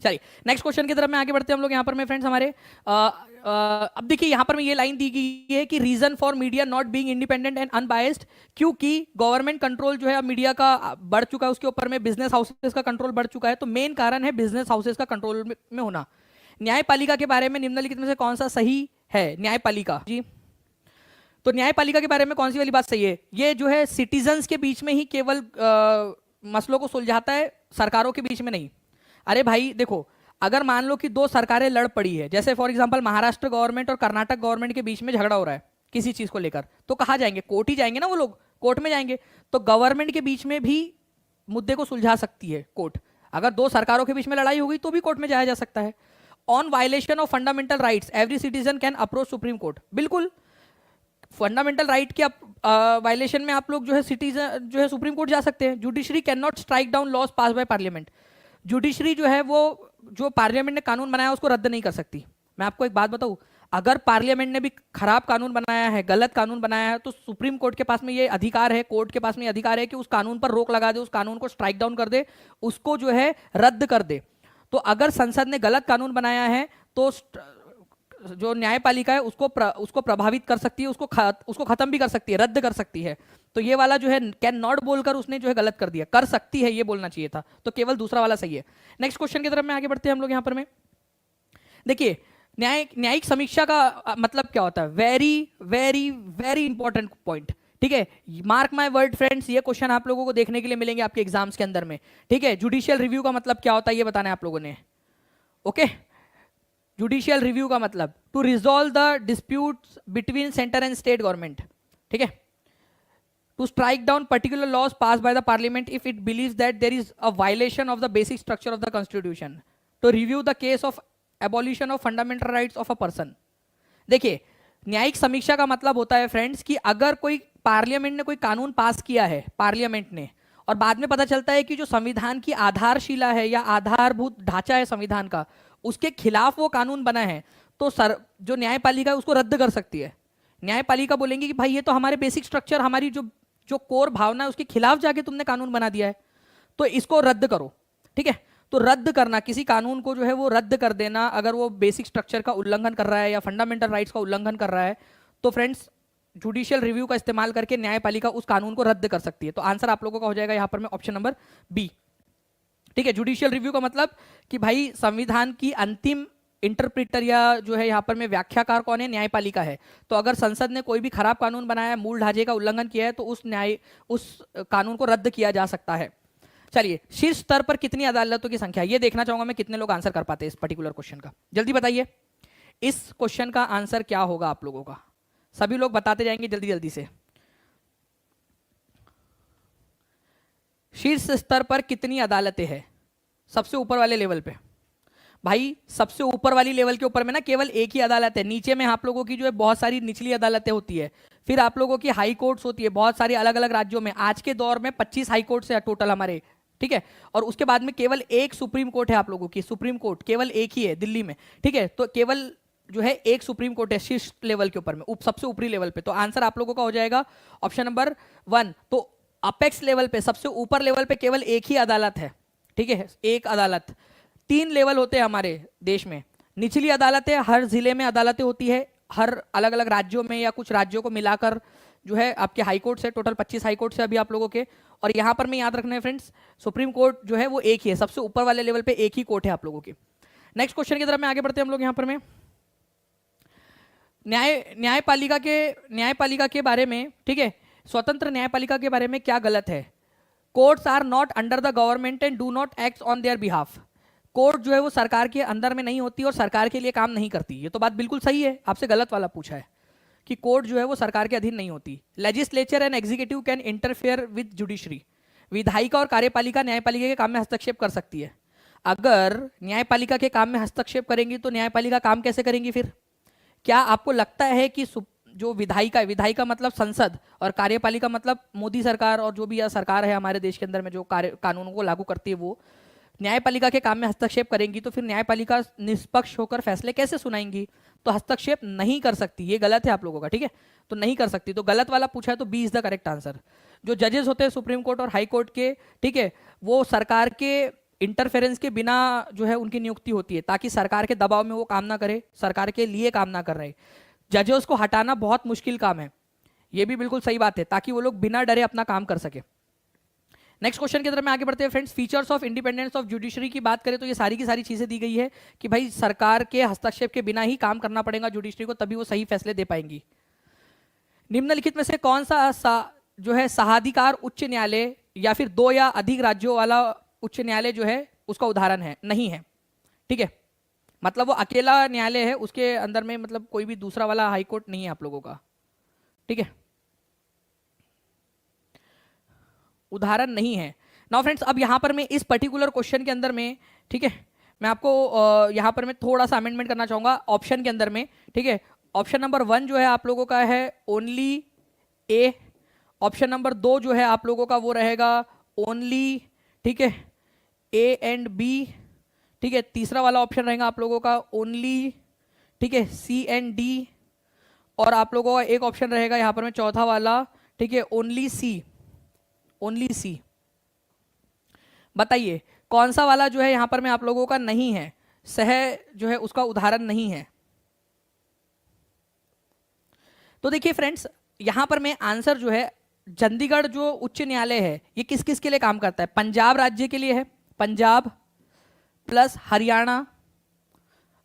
चलिए नेक्स्ट क्वेश्चन की तरफ में आगे बढ़ते हैं हम लोग यहाँ पर में फ्रेंड्स हमारे। अब देखिए यहाँ पर में ये लाइन दी गई है कि reason for media not being independent and unbiased, क्योंकि गवर्नमेंट कंट्रोल जो है अब मीडिया का बढ़ चुका है, उसके ऊपर में बिजनेस हाउसेस का कंट्रोल बढ़ चुका है। तो मेन कारण है बिजनेस हाउसेस का कंट्रोल में होना। न्यायपालिका के बारे में निम्नलिखित में से कौन सा सही है? न्यायपालिका जी, तो न्यायपालिका के बारे में कौन सी वाली बात सही है? ये जो है सिटीजन्स के बीच में ही केवल मसलों को सुलझाता है, सरकारों के बीच में नहीं। अरे भाई देखो, अगर मान लो कि दो सरकारें लड़ पड़ी है, जैसे फॉर एग्जांपल महाराष्ट्र गवर्नमेंट और कर्नाटक गवर्नमेंट के बीच में झगड़ा हो रहा है किसी चीज को लेकर, तो कहाँ जाएंगे? कोर्ट ही जाएंगे ना, वो लोग कोर्ट में जाएंगे। तो गवर्नमेंट के बीच में भी मुद्दे को सुलझा सकती है कोर्ट। अगर दो सरकारों के बीच में लड़ाई हो गई तो भी कोर्ट में जाया जा सकता है। On violation of fundamental rights every citizen can approach supreme court. बिल्कुल, फंडामेंटल राइट के वायलेशन में आप लोग जो है सिटीजन जो है सुप्रीम कोर्ट जा सकते हैं। Judiciary can not strike down laws pass by parliament. Judiciary जो है वो जो पार्लियामेंट ने कानून बनाया उसको रद्द नहीं कर सकती। मैं आपको एक बात बताऊं, अगर पार्लियामेंट ने भी खराब कानून बनाया है, गलत कानून बनाया है, तो सुप्रीम कोर्ट के पास में ये अधिकार है, कोर्ट के पास में ये अधिकार है कि उस कानून पर रोक लगा दे, उस कानून को स्ट्राइक डाउन कर दे, उसको जो है रद्द कर दे। तो अगर संसद ने गलत कानून बनाया है तो जो न्यायपालिका है उसको प्रभावित कर सकती है, उसको खत्म भी कर सकती है, रद्द कर सकती है। तो ये वाला जो है कैन नॉट बोलकर उसने जो है गलत कर दिया, कर सकती है ये बोलना चाहिए था, तो केवल दूसरा वाला सही है। नेक्स्ट क्वेश्चन की तरफ में आगे बढ़ते हैं हम लोग यहाँ पर में। देखिए न्यायिक समीक्षा का मतलब क्या होता है? Very very very important point. ठीक है, मार्क माय वर्ड फ्रेंड्स, ये क्वेश्चन आप लोगों को देखने के लिए मिलेंगे आपके एग्जाम्स के अंदर में। ठीक है, जुडिशियल रिव्यू का मतलब क्या होता है ये बताना है आप लोगों ने। ओके, जुडिशियल रिव्यू का मतलब to resolve the disputes between centre and state government. ठीक है, to strike down particular laws pass by the parliament if it believes that there is a violation of the basic structure of the constitution, to review the case of abolition of fundamental rights of a person. देखिए, न्यायिक समीक्षा का मतलब होता है friends कि अगर कोई पार्लियामेंट ने कोई कानून पास किया है, पार्लियामेंट ने, और बाद में पता चलता है कि जो संविधान की आधारशिला है या आधारभूत ढांचा है संविधान का, उसके खिलाफ वो कानून बना है, तो जो न्यायपालिका है उसको रद्द कर सकती है। न्यायपालिका बोलेंगे कि भाई ये तो हमारे बेसिक स्ट्रक्चर, हमारी जो कोर भावना है उसके खिलाफ जाके तुमने कानून बना दिया है, तो इसको रद्द करो। ठीक है, तो रद्द करना, किसी कानून को जो है वो रद्द कर देना, अगर वो बेसिक स्ट्रक्चर का उल्लंघन कर रहा है या फंडामेंटल राइट्स का उल्लंघन कर रहा है, तो फ्रेंड्स जुडिशियल रिव्यू का इस्तेमाल करके न्यायपालिका उस कानून को रद्द कर सकती है। तो आंसर आप लोगों का हो जाएगा यहाँ पर में ऑप्शन नंबर बी। ठीक है, जुडिशियल रिव्यू का मतलब कि भाई संविधान की अंतिम इंटरप्रेटर या जो है यहाँ पर में व्याख्याकार कौन है? न्यायपालिका है। तो अगर संसद ने कोई भी खराब कानून बनाया है, मूल ढांचे का उल्लंघन किया है, तो उस कानून को रद्द किया जा सकता है। चलिए, शीर्ष स्तर पर कितनी अदालतों की संख्या, ये देखना चाहूंगा मैं कितने लोग आंसर कर पाते हैं इस पर्टिकुलर क्वेश्चन का। जल्दी बताइए, इस क्वेश्चन का आंसर क्या होगा आप लोगों का? सभी लोग बताते जाएंगे जल्दी जल्दी से। शीर्ष स्तर पर कितनी अदालतें हैं? सबसे ऊपर वाले लेवल पे भाई, सबसे ऊपर वाली लेवल के ऊपर में ना केवल एक ही अदालत है। नीचे में आप लोगों की जो है बहुत सारी निचली अदालतें होती है, फिर आप लोगों की हाई कोर्ट्स होती है बहुत सारी अलग अलग राज्यों में। आज के दौर में 25 हाई कोर्ट्स है टोटल हमारे। ठीक है। और उसके बाद में केवल एक सुप्रीम कोर्ट है आप लोगों की, सुप्रीम कोर्ट केवल एक ही है दिल्ली में, ठीक है। तो केवल जो है एक सुप्रीम कोर्ट है शीर्ष लेवल के ऊपर में, सबसे ऊपरी लेवल पे। तो आंसर आप लोगों का हो जाएगा ऑप्शन नंबर 1। तो अपेक्स लेवल पे, सबसे ऊपर लेवल पे केवल एक ही अदालत है, ठीक है, एक अदालत। 3 लेवल होते हैं हमारे देश में। निचली अदालतें हर जिले में अदालतें होती है, हर अलग अलग राज्यों में या कुछ राज्यों को मिलाकर जो है आपके हाई कोर्ट से, टोटल 25 हाई कोर्ट से अभी आप लोगों के। और यहां पर में याद रखना है फ्रेंड्स, सुप्रीम कोर्ट जो है वो एक ही है, सबसे ऊपर वाले लेवल पे एक ही कोर्ट है आप लोगों की। नेक्स्ट क्वेश्चन की तरफ में आगे बढ़ते हैं हम लोग। यहां पर में न्यायपालिका के बारे में, ठीक है, स्वतंत्र न्यायपालिका के बारे में क्या गलत है? Courts are not under the government and do not act on their behalf. Court जो है वो सरकार के अंदर में नहीं होती और सरकार के लिए काम नहीं करती। ये तो बात बिल्कुल सही है, आपसे गलत वाला पूछा है कि कोर्ट जो है वो सरकार के अधीन नहीं होती। Legislature and executive can interfere with judiciary. विधायिका और कार्यपालिका न्यायपालिका के काम में हस्तक्षेप कर सकती है। अगर न्यायपालिका के काम में हस्तक्षेप करेंगी तो न्यायपालिका काम कैसे करेंगी फिर? क्या आपको लगता है कि जो विधायिका मतलब संसद और कार्यपालिका मतलब मोदी सरकार और जो भी यह सरकार है हमारे देश के अंदर में जो कानूनों को लागू करती है, वो न्यायपालिका के काम में हस्तक्षेप करेंगी तो फिर न्यायपालिका निष्पक्ष होकर फैसले कैसे सुनाएंगी? तो हस्तक्षेप नहीं कर सकती। ये गलत है आप लोगों का, ठीक है, तो नहीं कर सकती। तो गलत वाला पूछा है तो B is the correct answer. जो जजेस होते हैं सुप्रीम कोर्ट और हाई कोर्ट के, ठीक है, वो सरकार के इंटरफेरेंस के बिना जो है उनकी नियुक्ति होती है, ताकि सरकार के दबाव में वो काम ना करे, सरकार के लिए काम ना कर रहे। जजेस को हटाना बहुत मुश्किल काम है, ये भी बिल्कुल सही बात है, ताकि वो लोग बिना डरे अपना काम कर सके। नेक्स्ट क्वेश्चन की तरफ में आगे बढ़ते हैं friends. Features of independence of judiciary की बात करें तो ये सारी की सारी चीजें दी गई है कि भाई सरकार के हस्तक्षेप के बिना ही काम करना पड़ेगा जुडिशरी को, तभी वो सही फैसले दे पाएंगी। निम्नलिखित में से कौन सा जो है सहाधिकार उच्च न्यायालय या फिर 2 या अधिक राज्यों वाला उच्च न्यायालय जो है उसका उदाहरण है? नहीं है, ठीक है, मतलब वो अकेला न्यायालय है, उसके अंदर में मतलब कोई भी दूसरा वाला हाई कोर्ट नहीं है आप लोगों का, ठीक है, उदाहरण नहीं है। नाउ फ्रेंड्स, अब यहां पर मैं इस पर्टिकुलर क्वेश्चन के अंदर में, ठीक है, मैं आपको यहां पर मैं थोड़ा सा अमेंडमेंट करना चाहूंगा ऑप्शन के अंदर में, ठीक है। ऑप्शन नंबर 1 जो है आप लोगों का है ओनली ए, ऑप्शन नंबर 2 जो है आप लोगों का वो रहेगा ओनली, ठीक है, ए एंड बी, ठीक है। तीसरा वाला ऑप्शन रहेगा आप लोगों का ओनली, ठीक है, सी एंड डी, और आप लोगों का एक ऑप्शन रहेगा यहां पर में चौथा वाला, ठीक है, ओनली सी, ओनली सी। बताइए कौन सा वाला जो है यहां पर में आप लोगों का नहीं है, सह जो है उसका उदाहरण नहीं है? तो देखिए फ्रेंड्स, यहां पर में आंसर जो है चंडीगढ़ जो उच्च न्यायालय है ये किस किस के लिए काम करता है? पंजाब राज्य के लिए है, पंजाब प्लस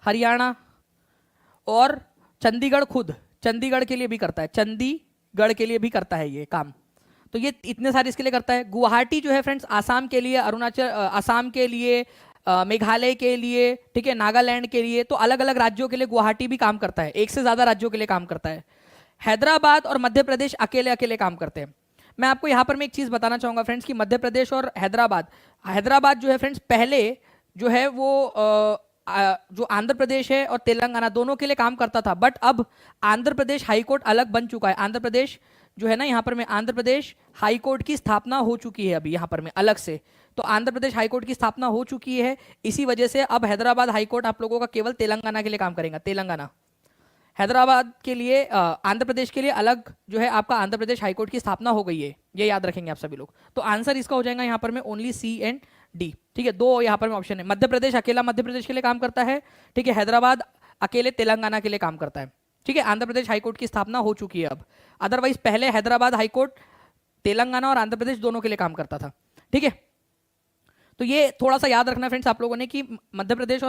हरियाणा और चंडीगढ़ खुद चंडीगढ़ के लिए भी करता है, चंडीगढ़ के लिए भी करता है ये काम। तो ये इतने सारे इसके लिए करता है। गुवाहाटी जो है फ्रेंड्स आसाम के लिए, आसाम के लिए, मेघालय के लिए, ठीक है, नागालैंड के लिए, तो अलग अलग राज्यों के लिए गुवाहाटी भी काम करता है, एक से ज्यादा राज्यों के लिए काम करता है। हैदराबाद और मध्य प्रदेश अकेले अकेले काम करते हैं। मैं आपको यहां पर मैं एक चीज बताना चाहूंगा फ्रेंड्स कि मध्य प्रदेश और हैदराबाद जो है फ्रेंड्स पहले जो है वो जो आंध्र प्रदेश है और तेलंगाना दोनों के लिए काम करता था, बट अब आंध्र प्रदेश हाई कोर्ट अलग बन चुका है। आंध्र प्रदेश जो है ना, यहाँ पर में आंध्र प्रदेश हाई कोर्ट की स्थापना हो चुकी है अभी यहाँ पर में अलग से, तो आंध्र प्रदेश हाई कोर्ट की स्थापना हो चुकी है। इसी वजह से अब हैदराबाद हाई कोर्ट आप लोगों का केवल तेलंगाना के लिए काम करेगा। तेलंगाना, हैदराबाद के लिए, आंध्र प्रदेश के लिए अलग जो है आपका आंध्र प्रदेश हाई कोर्ट की स्थापना हो गई है, ये याद रखेंगे आप सभी लोग। तो आंसर इसका हो जाएगा यहाँ पर में ओनली सी एंड डी, ठीक है। 2 यहाँ पर में ऑप्शन है, मध्य प्रदेश अकेला मध्य प्रदेश के लिए काम करता है, ठीक है, हैदराबाद अकेले तेलंगाना के लिए काम करता है, ठीक है। आंध्र प्रदेश हाईकोर्ट की स्थापना हो चुकी है अब, अदरवाइज पहले हैदराबाद हाईकोर्ट तेलंगाना और आंध्र प्रदेश दोनों के लिए काम करता था, ठीक है। तो ये थोड़ा सा याद रखना फ्रेंड्स आप लोगों ने कि मध्य प्रदेश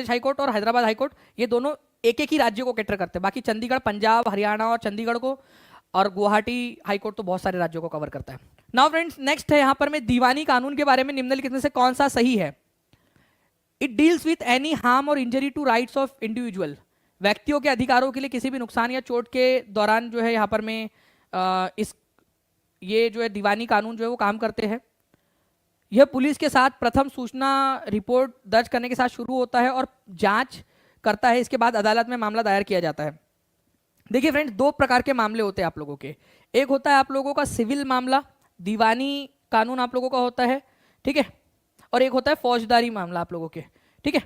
हाईकोर्ट और हैदराबाद हाईकोर्ट ये दोनों एक एक ही राज्य को कैटर करते हैं। बाकी चंडीगढ़, पंजाब, हरियाणा और चंडीगढ़ को, और गुवाहाटी हाईकोर्ट तो बहुत सारे राज्यों को कवर करता है। नाउ फ्रेंड्स, नेक्स्ट है यहां पर में दीवानी कानून के बारे में निम्नलिखित में से कौन सा सही है? It deals with any harm और injury to rights of individual. व्यक्तियों के अधिकारों के लिए किसी भी नुकसान या चोट के दौरान जो है यहाँ पर में ये जो है दीवानी कानून जो है वो काम करते हैं। यह पुलिस के साथ प्रथम सूचना रिपोर्ट दर्ज करने के साथ शुरू होता है और जांच करता है, इसके बाद अदालत में मामला दायर किया जाता है। देखिए फ्रेंड्स, 2 प्रकार के मामले होते हैं आप लोगों के। एक होता है आप लोगों का सिविल मामला, दीवानी कानून आप लोगों का होता है, ठीक है, और एक होता है फौजदारी मामला आप लोगों के। ठीक है,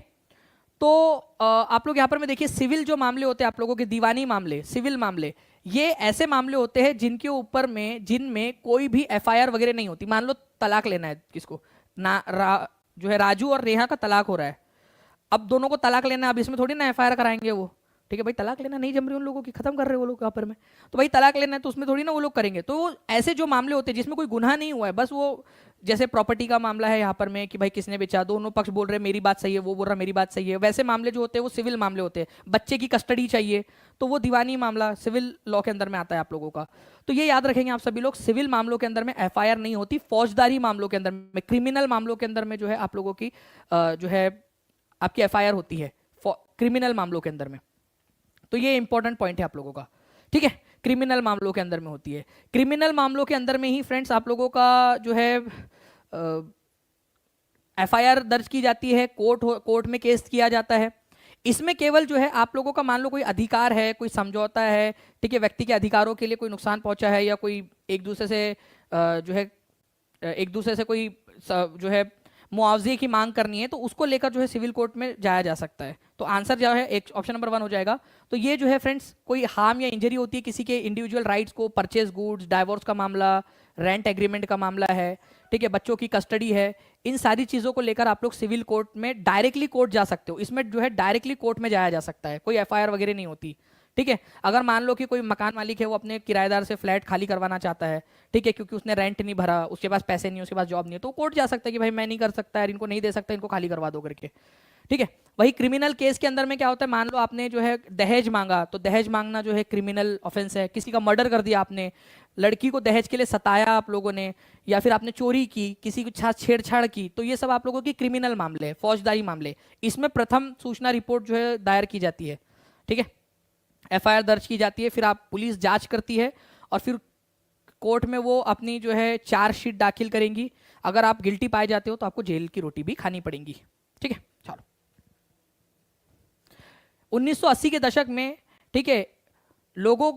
तो आप लोग यहाँ पर में देखिए, सिविल जो मामले होते हैं आप लोगों के, दीवानी मामले, सिविल मामले, ये ऐसे मामले होते हैं जिनके ऊपर में, जिनमें कोई भी एफआईआर वगैरह नहीं होती। मान लो तलाक लेना है किसको ना, जो है राजू और नेहा का तलाक हो रहा है, अब दोनों को तलाक लेना है, अब इसमें थोड़ी ना एफआईआर कराएंगे वो। ठीक है भाई, तलाक लेना नहीं जम रही उन लोगों की, खत्म कर रहे वो लोग यहाँ पर में, तो भाई तलाक लेना है तो उसमें थोड़ी ना वो लोग करेंगे। तो ऐसे जो मामले होते हैं जिसमें कोई गुनाह नहीं हुआ है, बस वो, जैसे प्रॉपर्टी का मामला है यहाँ पर में कि भाई किसने बेचा, दोनों पक्ष बोल रहे हैं मेरी बात सही है, वो बोल रहा मेरी बात सही है, वैसे मामले जो होते हैं वो सिविल मामले होते हैं। बच्चे की कस्टडी चाहिए तो वो दीवानी मामला सिविल लॉ के अंदर में आता है आप लोगों का। तो ये याद रखेंगे आप सभी लोग, सिविल मामलों के अंदर में एफआईआर नहीं होती, फौजदारी मामलों के अंदर में, क्रिमिनल मामलों के अंदर में जो है आप लोगों की जो है आपकी एफआईआर होती है क्रिमिनल मामलों के अंदर में। तो ये इंपॉर्टेंट पॉइंट है आप लोगों का। ठीक है, क्रिमिनल मामलों के अंदर में होती है। क्रिमिनल मामलों के अंदर में ही फ्रेंड्स आप लोगों का जो है एफआईआर दर्ज की जाती है, कोर्ट में केस किया जाता है। इसमें केवल जो है आप लोगों का, मान लो कोई अधिकार है, कोई समझौता है, ठीक है, व्यक्ति के अधिकारों के लिए कोई नुकसान पहुंचा है, या कोई एक दूसरे से जो है एक दूसरे से कोई जो है मुआवजे की मांग करनी है, तो उसको लेकर जो है सिविल कोर्ट में जाया जा सकता है। तो आंसर जो है एक ऑप्शन नंबर 1 हो जाएगा। तो ये जो है फ्रेंड्स, कोई हार्म या इंजरी होती है किसी के इंडिविजुअल राइट्स को, परचेज गुड्स, डाइवोर्स का मामला, रेंट एग्रीमेंट का मामला है, ठीक है, बच्चों की कस्टडी है, इन सारी चीजों को लेकर आप लोग सिविल कोर्ट में डायरेक्टली कोर्ट जा सकते हो। इसमें जो है डायरेक्टली कोर्ट में जाया जा सकता है, कोई एफआईआर वगैरह नहीं होती। ठीक है, अगर मान लो कि कोई मकान मालिक है, वो अपने किराएदार से फ्लैट खाली करवाना चाहता है, ठीक है, क्योंकि उसने रेंट नहीं भरा, उसके पास पैसे नहीं, उसके पास जॉब नहीं है, तो कोर्ट जा सकता है कि भाई मैं नहीं कर सकता यार, इनको नहीं दे सकता, इनको खाली करवा दो करके। ठीक है, वही क्रिमिनल केस के अंदर में क्या होता है, मान लो आपने जो है दहेज मांगा, तो दहेज मांगना जो है क्रिमिनल ऑफेंस है। किसी का मर्डर कर दिया आपने, लड़की को दहेज के लिए सताया आप लोगों ने, या फिर आपने चोरी की, किसी के साथ छेड़छाड़ की, तो ये सब आप लोगों की क्रिमिनल मामले, फौजदारी मामले। इसमें प्रथम सूचना रिपोर्ट जो है दायर की जाती है। ठीक है, एफआईआर दर्ज की जाती है, फिर आप पुलिस जांच करती है, और फिर कोर्ट में वो अपनी जो है चार्जशीट दाखिल करेंगी। अगर आप गिल्टी पाए जाते हो तो आपको जेल की रोटी भी खानी पड़ेगी। ठीक है, चलो 1980 के दशक में, ठीक है, लोगों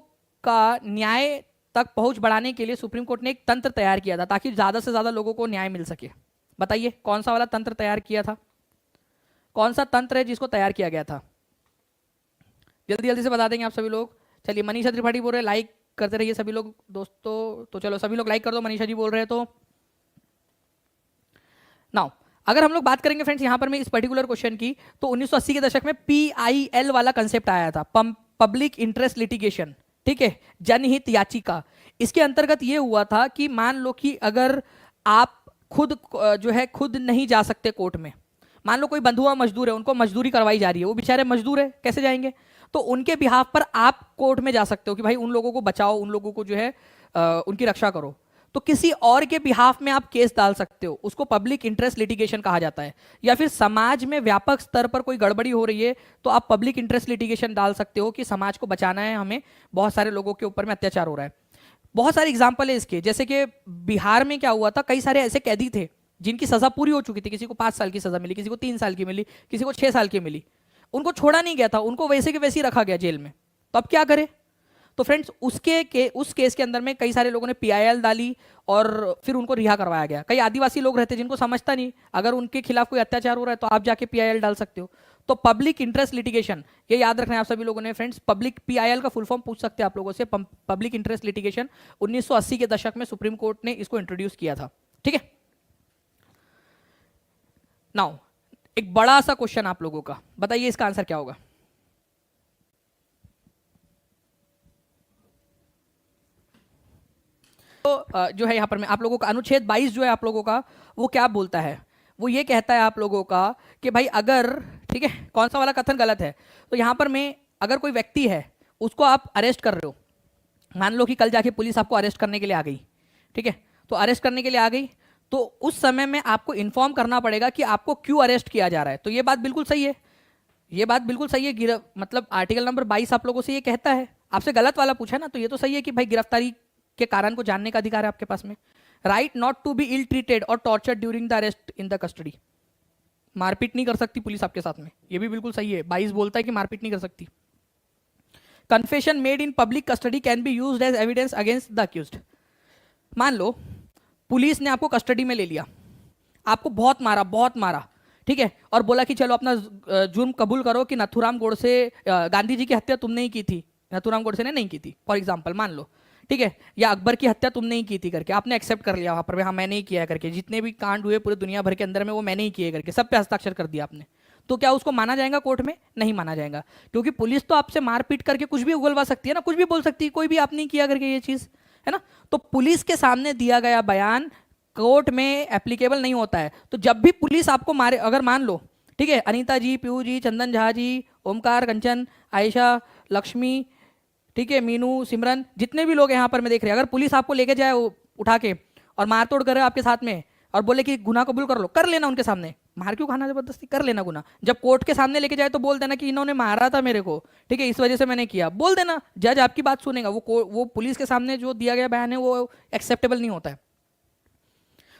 का न्याय तक पहुंच बढ़ाने के लिए सुप्रीम कोर्ट ने एक तंत्र तैयार किया था, ताकि ज्यादा से ज्यादा लोगों को न्याय मिल सके। बताइए कौन सा वाला तंत्र तैयार किया था, कौन सा तंत्र है जिसको तैयार किया गया था? जल्दी जल्दी से बता देंगे आप सभी लोग। चलिए, मनीषा त्रिपाठी बोल रहे हैं, लाइक करते रहिए सभी लोग दोस्तों। तो चलो सभी लोग लाइक कर दो, मनीषा जी बोल रहे हैं। तो नाउ अगर हम लोग बात करेंगे फ्रेंड्स यहाँ पर मैं इस पर्टिकुलर क्वेश्चन की, तो 1980 के दशक में PIL वाला कंसेप्ट आया था, पब्लिक इंटरेस्ट लिटिगेशन। ठीक है, जनहित याचिका। इसके अंतर्गत ये हुआ था कि मान लो कि अगर आप खुद जो है खुद नहीं जा सकते कोर्ट में, मान लो कोई बंधुआ मजदूर है, उनको मजदूरी करवाई जा रही है, वो बेचारे मजदूर है, कैसे जाएंगे? तो उनके बिहाफ पर आप कोर्ट में जा सकते हो कि भाई उन लोगों को बचाओ, उन लोगों को जो है उनकी रक्षा करो। तो किसी और के बिहाफ में आप केस डाल सकते हो, उसको पब्लिक इंटरेस्ट लिटिगेशन कहा जाता है। या फिर समाज में व्यापक स्तर पर कोई गड़बड़ी हो रही है तो आप पब्लिक इंटरेस्ट लिटिगेशन डाल सकते हो कि समाज को बचाना है हमें, बहुत सारे लोगों के ऊपर में अत्याचार हो रहा है। बहुत सारे एग्जाम्पल है इसके, जैसे कि बिहार में क्या हुआ था, कई सारे ऐसे कैदी थे जिनकी सजा पूरी हो चुकी थी, किसी को 5 साल की सजा मिली, किसी को 3 साल की मिली, किसी को 6 साल की मिली, उनको छोड़ा नहीं गया था, उनको वैसे के वैसे ही रखा गया जेल में। तो अब क्या करें? तो फ्रेंड्स उस केस के अंदर में कई सारे लोगों ने PIL डाली और फिर उनको रिहा करवाया गया। कई आदिवासी लोग रहते जिनको समझता नहीं, अगर उनके खिलाफ कोई अत्याचार हो रहा है तो आप जाके PIL डाल सकते हो। तो पब्लिक इंटरेस्ट लिटिगेशन, ये याद रखना है आप सभी लोगों ने फ्रेंड्स। पब्लिक PIL का फुल फॉर्म पूछ सकते हैं आप लोगों से, पब्लिक इंटरेस्ट लिटिगेशन। 1980 के दशक में सुप्रीम कोर्ट ने इसको इंट्रोड्यूस किया था। ठीक है, नाउ एक बड़ा सा क्वेश्चन आप लोगों का, बताइए इसका आंसर क्या होगा? तो जो है यहां पर मैं आप लोगों का अनुच्छेद 22 जो है आप लोगों का, वो क्या बोलता है? वो ये कहता है आप लोगों का कि भाई अगर, ठीक है, कौन सा वाला कथन गलत है? तो यहां पर मैं, अगर कोई व्यक्ति है उसको आप अरेस्ट कर रहे हो, मान लो कि कल जाके पुलिस आपको अरेस्ट करने के लिए आ गई, ठीक है, तो अरेस्ट करने के लिए आ गई, तो उस समय में आपको इन्फॉर्म करना पड़ेगा कि आपको क्यों अरेस्ट किया जा रहा है। तो ये बात बिल्कुल सही है, ये बात बिल्कुल सही है। मतलब आर्टिकल नंबर 22 आप लोगों से ये कहता है, आपसे गलत वाला पूछा ना, तो ये तो सही है कि भाई गिरफ्तारी के कारण को जानने का अधिकार है आपके पास में। Right not to be ill treated और torture during the arrest in the custody. मारपीट नहीं कर सकती पुलिस आपके साथ में, ये भी बिल्कुल सही है। 22 बोलता है कि मारपीट नहीं कर सकती। Confession made in public custody can be used as evidence against the accused. मान लो पुलिस ने आपको कस्टडी में ले लिया, आपको बहुत मारा, बहुत मारा, ठीक है, और बोला कि चलो अपना जुर्म कबूल करो कि नथुराम गोडसे, गांधी जी की हत्या तुमने ही की थी, नथुराम गोडसे ने नहीं की थी, फॉर एग्जाम्पल मान लो, ठीक है, या अकबर की हत्या तुमने ही की थी करके, आपने एक्सेप्ट कर लिया वहां पर, हाँ मैंने ही किया है करके, जितने भी कांड हुए पूरे दुनिया भर के अंदर में वो मैंने ही किए करके, सब पे हस्ताक्षर कर दिया आपने, तो क्या उसको माना जाएगा कोर्ट में? नहीं माना जाएगा, क्योंकि पुलिस तो आपसे मारपीट करके कुछ भी उगलवा सकती है ना, कुछ भी बोल सकती है, कोई भी आप नहीं किया करके ये चीज, है ना। तो पुलिस के सामने दिया गया बयान कोर्ट में एप्लीकेबल नहीं होता है। तो जब भी पुलिस आपको मारे, अगर मान लो, ठीक है, अनीता जी, पीयू जी, चंदन झा जी, ओमकार, कंचन, आयशा, लक्ष्मी, ठीक है, मीनू, सिमरन, जितने भी लोग यहाँ पर मैं देख रहे हैं, अगर पुलिस आपको लेके जाए उठा के और मारतोड़ करे आपके साथ में और बोले कि गुनाह कबूल कर लो, कर लेना उनके सामने, मार क्यों खाना जबरदस्ती, कर लेना गुनाह। जब कोर्ट के सामने लेके जाए तो बोल देना कि इन्होंने मारा था मेरे को, ठीक है, इस वजह से मैंने किया, बोल देना, जज आपकी बात सुनेगा। वो पुलिस के सामने जो दिया गया बयान है वो एक्सेप्टेबल नहीं होता है।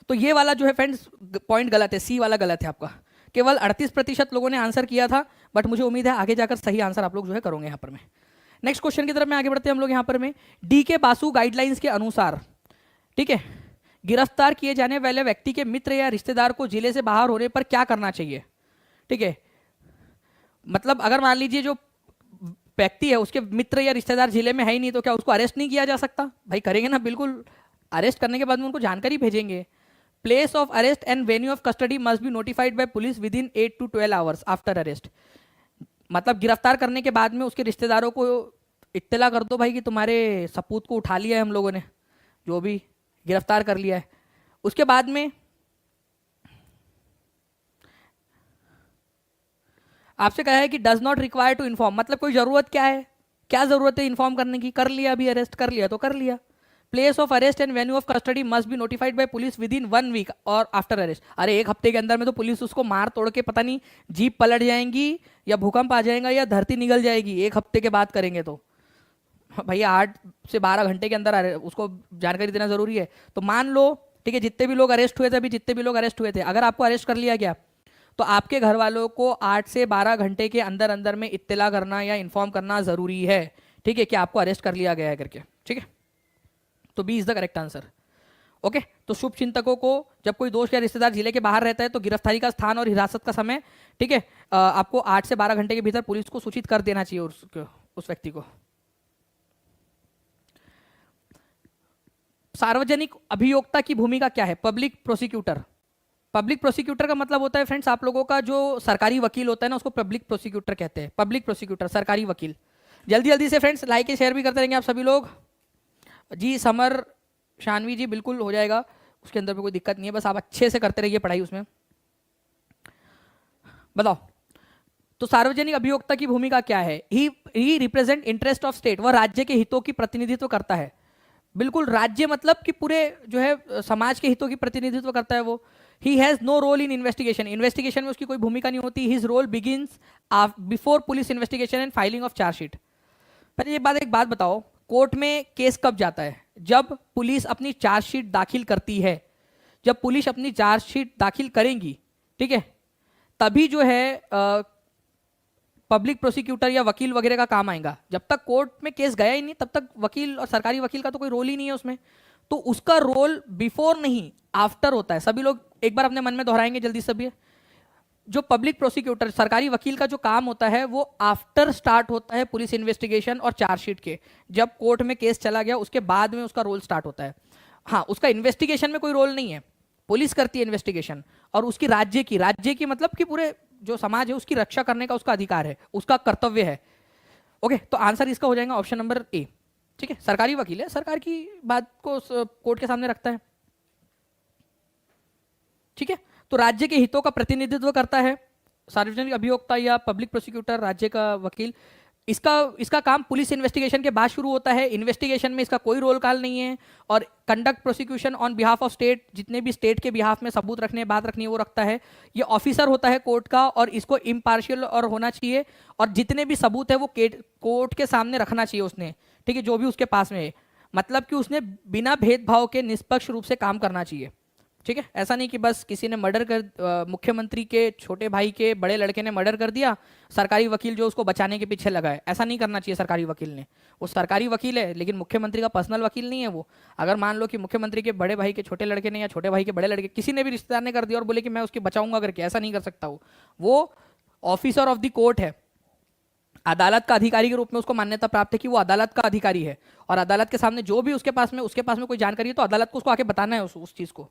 तो ये वाला जो है फ्रेंड्स पॉइंट गलत है, सी वाला गलत है आपका। केवल 38% लोगों ने आंसर किया था, बट मुझे उम्मीद है आगे जाकर सही आंसर आप लोग जो है करोगे यहाँ पर में। नेक्स्ट क्वेश्चन की तरफ में आगे बढ़ते हैं हम लोग यहाँ पर में। डी के बासु गाइडलाइंस के अनुसार, ठीक है, गिरफ्तार किए जाने वाले व्यक्ति के मित्र या रिश्तेदार को जिले से बाहर होने पर क्या करना चाहिए, ठीक है, मतलब अगर मान लीजिए जो व्यक्ति है उसके मित्र या रिश्तेदार जिले में है ही नहीं, तो क्या उसको अरेस्ट नहीं किया जा सकता? भाई करेंगे ना, बिल्कुल, अरेस्ट करने के बाद में उनको जानकारी भेजेंगे। Place of arrest and venue of custody must be notified by police with in 8 to 12 hours after arrest. मतलब गिरफ्तार करने के बाद में उसके रिश्तेदारों को इत्तला कर दो भाई कि तुम्हारे सपूत को उठा लिया है हम लोगों ने, जो भी गिरफ्तार कर लिया है। उसके बाद में आपसे कहा है कि does not require to inform, मतलब कोई जरूरत क्या है, क्या जरूरत है इन्फॉर्म करने की, कर लिया, अभी अरेस्ट कर लिया तो कर लिया। Place of arrest and venue of custody must be notified by police within 1 week और आफ्टर अरेस्ट। अरे 1 हफ्ते के अंदर में तो पुलिस उसको मार तोड़ के पता नहीं जीप पलट जाएंगी या भूकंप आ जाएगा या धरती निगल जाएगी, 1 हफ्ते के बाद करेंगे तो भैया 8 से 12 घंटे के अंदर उसको जानकारी देना जरूरी है। तो मान लो, ठीक है, जितने भी लोग अरेस्ट हुए थे, अभी जितने भी लोग अरेस्ट हुए थे, अगर आपको अरेस्ट कर लिया गया तो आपके घर वालों को 8 से 12 घंटे के अंदर अंदर में इत्तला करना या इन्फॉर्म करना जरूरी है, ठीक है, कि आपको अरेस्ट कर लिया गया है करके, ठीक है। तो B is the correct answer. Okay, तो शुभ चिंतकों को जब कोई दोस्त या रिश्तेदार जिले के बाहर रहता है तो गिरफ्तारी का स्थान और हिरासत का समय, ठीक है, आपको 8 से 12 घंटे के भीतर पुलिस को सूचित कर देना चाहिए उस व्यक्ति को। सार्वजनिक अभियोक्ता की भूमिका क्या है? Public prosecutor. पब्लिक प्रोसिक्यूटर का मतलब होता है फ्रेंड्स आप लोगों का जो सरकारी वकील होता है ना, उसको पब्लिक प्रोसिक्यूटर कहते हैं। पब्लिक प्रोसिक्यूटर, सरकारी वकील। जल्दी जल्दी से फ्रेंड्स लाइक शेयर भी करते रहेंगे आप सभी लोग जी। समर, शानवी जी, बिल्कुल हो जाएगा, उसके अंदर भी कोई दिक्कत नहीं है, बस आप अच्छे से करते रहिए पढ़ाई उसमें। बताओ, तो सार्वजनिक अभियोक्ता की भूमिका क्या है? ही रिप्रेजेंट इंटरेस्ट ऑफ स्टेट, वह राज्य के हितों की प्रतिनिधित्व करता है। बिल्कुल, राज्य मतलब कि पूरे जो है समाज के हितों की प्रतिनिधित्व करता है वो। He has no role in investigation, investigation में उसकी कोई भूमिका नहीं होती। His role begins before police investigation and filing of chargesheet. पहले एक बात बताओ, कोर्ट में केस कब जाता है? जब पुलिस अपनी चार्जशीट दाखिल करती है। जब पुलिस अपनी चार्जशीट दाखिल करेंगी, ठीक है, तभी जो है पब्लिक प्रोसिक्यूटर या वकील वगैरह का काम आएगा। जब तक कोर्ट में केस गया ही नहीं तब तक वकील और सरकारी वकील का तो कोई रोल ही नहीं है उसमें। तो उसका रोल बिफोर नहीं आफ्टर होता है। सभी लोग एक बार अपने मन में दोहराएंगे जल्दी सभी। जो पब्लिक प्रोसिक्यूटर, सरकारी वकील का जो काम होता है वो आफ्टर स्टार्ट होता है पुलिस इन्वेस्टिगेशन और चार्जशीट के। जब कोर्ट में केस चला गया उसके बाद में उसका रोल स्टार्ट होता है। हाँ, उसका इन्वेस्टिगेशन में कोई रोल नहीं है, पुलिस करती है इन्वेस्टिगेशन, और उसकी राज्य की मतलब कि पूरे जो समाज है उसकी रक्षा करने का उसका अधिकार है, उसका कर्तव्य है। ओके, तो आंसर इसका हो जाएगा ऑप्शन नंबर ए, ठीक है। सरकारी वकील है, सरकार की बात को कोर्ट के सामने रखता है, ठीक है। तो राज्य के हितों का प्रतिनिधित्व करता है सार्वजनिक अभियोक्ता या पब्लिक प्रोसिक्यूटर, राज्य का वकील। इसका काम पुलिस इन्वेस्टिगेशन के बाद शुरू होता है। इन्वेस्टिगेशन में इसका कोई रोल काल नहीं है। और conduct prosecution on behalf of state, जितने भी स्टेट के बिहाफ में सबूत रखने, बात रखनी है, वो रखता है। ये ऑफिसर होता है कोर्ट का और इसको इम्पार्शियल और होना चाहिए, और जितने भी सबूत है वो कोर्ट के सामने रखना चाहिए उसने, ठीक है, जो भी उसके पास में है। मतलब कि उसने बिना भेदभाव के निष्पक्ष रूप से काम करना चाहिए। ठीक है, ऐसा नहीं कि बस किसी ने मर्डर कर, मुख्यमंत्री के छोटे भाई के बड़े लड़के ने मर्डर कर दिया, सरकारी वकील जो उसको बचाने के पीछे लगा है, ऐसा नहीं करना चाहिए सरकारी वकील ने। वो सरकारी वकील है लेकिन मुख्यमंत्री का पर्सनल वकील नहीं है वो। अगर मान लो कि मुख्यमंत्री के बड़े भाई के छोटे लड़के ने या छोटे भाई के बड़े लड़के किसी ने भी रिश्तेदार ने कर दिया और बोले कि मैं उसकी बचाऊंगा करके, ऐसा नहीं कर सकता वो ऑफिसर ऑफ द कोर्ट है, अदालत का अधिकारी के रूप में उसको मान्यता प्राप्त है कि वो अदालत का अधिकारी है, और अदालत के सामने जो भी उसके पास में कोई जानकारी है तो अदालत को उसको आके बताना है उस चीज को।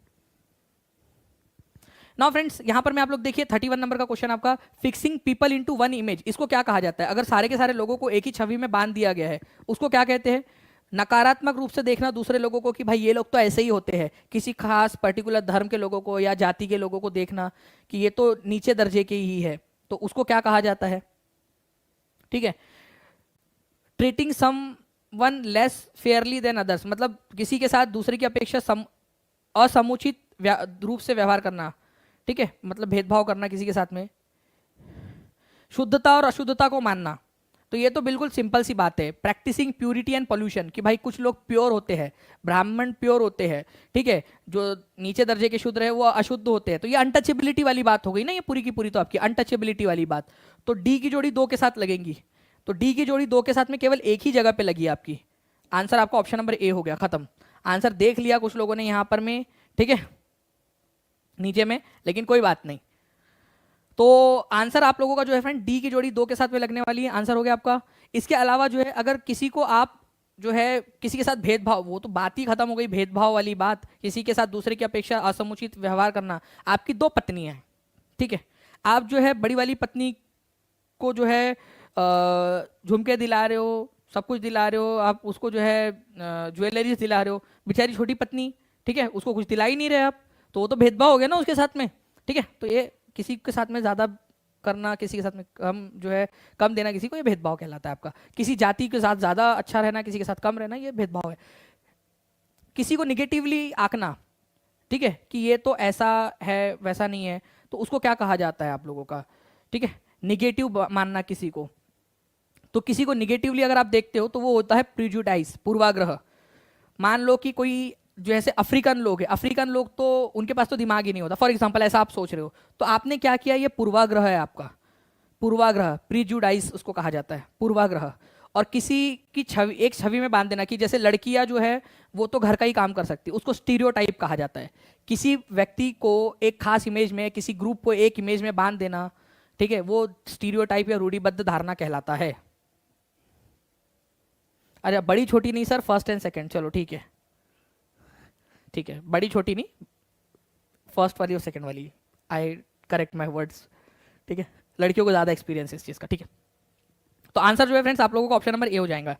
नाउ फ्रेंड्स, यहां पर मैं आप लोग देखिए 31 नंबर का क्वेश्चन आपका, fixing people into one image, इसको क्या कहा जाता है? अगर सारे के सारे लोगों को एक ही छवि में बांध दिया गया है, उसको क्या कहते हैं? नकारात्मक रूप से देखना दूसरे लोगों को कि भाई ये लोग तो ऐसे ही होते हैं, किसी खास पर्टिकुलर धर्म के लोगों को या जाति के लोगों को देखना कि ये तो नीचे दर्जे के ही है, तो उसको क्या कहा जाता है? ठीक है, treating someone less fairly than others, मतलब किसी के साथ दूसरे की अपेक्षा असमुचित रूप से व्यवहार करना, ठीक है, मतलब भेदभाव करना किसी के साथ में। शुद्धता और अशुद्धता को मानना, तो ये तो बिल्कुल सिंपल सी बात है। प्रैक्टिसिंग प्यूरिटी एंड पोल्यूशन, कि भाई कुछ लोग प्योर होते हैं, ब्राह्मण प्योर होते हैं, ठीक है, जो नीचे दर्जे के शूद्र है वो अशुद्ध होते हैं, तो ये अनटचेबिलिटी वाली बात हो गई ना, ये पूरी की पूरी तो आपकी अनटचेबिलिटी वाली बात। तो डी की जोड़ी 2 के साथ लगेंगी, तो डी की जोड़ी 2 के साथ में केवल एक ही जगह पे लगी आपकी। आंसर आपका ऑप्शन नंबर ए हो गया, खत्म। आंसर देख लिया कुछ लोगों ने यहाँ पर में, ठीक है, नीचे में, लेकिन कोई बात नहीं। तो आंसर आप लोगों का जो है फ्रेंड डी की जोड़ी 2 के साथ में लगने वाली है, आंसर हो गया आपका। इसके अलावा जो है अगर किसी को आप जो है किसी के साथ भेदभाव, वो तो बात ही खत्म हो गई, भेदभाव वाली बात, किसी के साथ दूसरे की अपेक्षा असमुचित व्यवहार करना। आपकी 2 पत्नी है, ठीक है, आप जो है बड़ी वाली पत्नी को जो है झुमके दिला रहे हो, सब कुछ दिला रहे हो, आप उसको जो है ज्वेलरीज दिला रहे हो, बेचारी छोटी पत्नी, ठीक है, उसको कुछ दिला ही नहीं रहे आप, तो वो तो भेदभाव हो गया ना उसके साथ में, ठीक है। तो ये किसी के साथ में ज़्यादा करना, किसी के साथ में कम जो है कम देना, किसी को ये भेदभाव कहलाता है आपका। किसी जाति के साथ ज़्यादा अच्छा रहना, किसी के साथ कम रहना, ये भेदभाव है। किसी को निगेटिवली आंकना, ठीक है, कि ये तो ऐसा है वैसा नहीं है, तो उसको क्या कहा जाता है आप लोगों का? ठीक है, निगेटिव मानना किसी को, तो किसी को निगेटिवली अगर आप देखते हो तो वो होता है प्रिजुडाइज, पूर्वाग्रह। मान लो कि कोई जो ऐसे अफ्रीकन लोग हैं, अफ्रीकन लोग तो उनके पास तो दिमाग ही नहीं होता, फॉर एग्जांपल ऐसा आप सोच रहे हो, तो आपने क्या किया, ये पूर्वाग्रह है आपका, पूर्वाग्रह, प्रिजुडाइज उसको कहा जाता है, पूर्वाग्रह। और किसी की छवि, एक छवि में बांध देना, कि जैसे लड़कियां जो है वो तो घर का ही काम कर सकती है, उसको स्टीरियोटाइप कहा जाता है। किसी व्यक्ति को एक खास इमेज में, किसी ग्रुप को एक इमेज में बांध देना, ठीक है, वो स्टीरियोटाइप या रूढ़िबद्ध धारणा कहलाता है। अरे बड़ी छोटी नहीं सर, फर्स्ट एंड सेकंड, चलो ठीक है, ठीक है, बड़ी छोटी नहीं, फर्स्ट वाली और सेकंड वाली, आई करेक्ट माई वर्ड्स, ठीक है, लड़कियों को ज़्यादा एक्सपीरियंस है इस चीज़ का, ठीक है। तो आंसर जो है फ्रेंड्स आप लोगों का ऑप्शन नंबर ए हो जाएगा,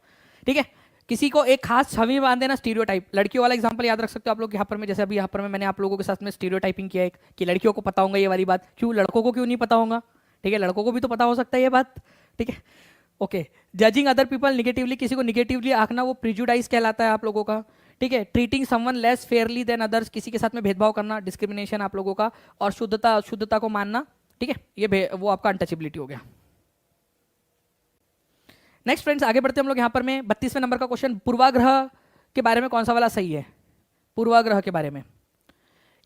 ठीक है। किसी को एक खास छवि में बांध देना, स्टीरियोटाइप। लड़कियों वाला एग्जांपल याद रख सकते हो आप लोग यहाँ पर में, जैसे अभी यहाँ पर में मैंने आप लोगों के साथ में स्टीरियोटाइपिंग किया है कि लड़कियों को पता होगा ये वाली बात, क्यों लड़कों को क्यों नहीं पता होगा? ठीक है, लड़कों को भी तो पता हो सकता है ये बात, ठीक है, okay. Judging other people negatively, किसी को निगेटिवली आंकना, वो प्रिजुडाइज कहलाता है आप लोगों का, ठीक है। Treating someone less fairly than others, किसी के साथ में भेदभाव करना, डिस्क्रिमिनेशन आप लोगों का। और शुद्धता, अशुद्धता को मानना, ठीक है, ये वो आपका अनटचेबिलिटी हो गया। नेक्स्ट फ्रेंड्स आगे बढ़ते हम लोग यहाँ पर में 32वें नंबर का क्वेश्चन, पूर्वाग्रह के बारे में कौन सा वाला सही है? पूर्वाग्रह के बारे में,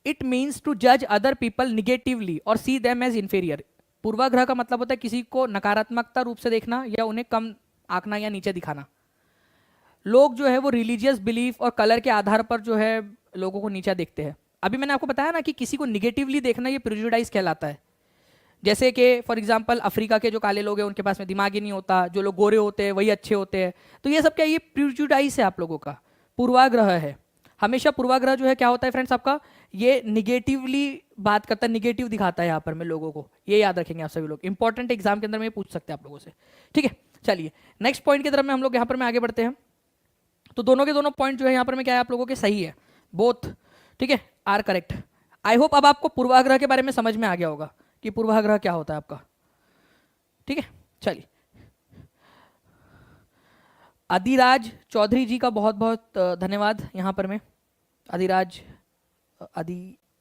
इट मीन्स टू जज अदर पीपल निगेटिवली और सी देम एज इंफीरियर। पूर्वाग्रह का मतलब होता है किसी को नकारात्मकता रूप से देखना या उन्हें कम आंकना या नीचे दिखाना। लोग जो है वो रिलीजियस बिलीफ और कलर के आधार पर जो है लोगों को नीचा देखते हैं। अभी मैंने आपको बताया ना कि किसी को निगेटिवली देखना ये प्रिजुडाइज कहलाता है। जैसे कि फॉर एग्जांपल अफ्रीका के जो काले लोग हैं उनके पास में दिमाग ही नहीं होता, जो लोग गोरे होते हैं वही अच्छे होते हैं, तो ये सब क्या, ये प्रिजुडाइज है आप लोगों का, पूर्वाग्रह है। हमेशा पूर्वाग्रह जो है क्या होता है फ्रेंड्स आपका, ये निगेटिवली बात करता है, निगेटिव दिखाता है यहाँ पर में लोगों को, ये याद रखेंगे आप सभी लोग, इंपॉर्टेंट एग्जाम के अंदर में पूछ सकते हैं आप लोगों से, ठीक है। चलिए नेक्स्ट पॉइंट की तरफ में हम लोग यहाँ पर में आगे बढ़ते हैं। तो दोनों के दोनों पॉइंट जो है यहाँ पर में क्या है आप लोगों के सही है, बोथ, ठीक है, आर करेक्ट। आई होप अब आपको पूर्वाग्रह के बारे में समझ में आ गया होगा कि पूर्वाग्रह क्या होता है आपका, ठीक है। चलिए, अधिराज चौधरी जी का बहुत बहुत धन्यवाद यहाँ पर में, अधिराज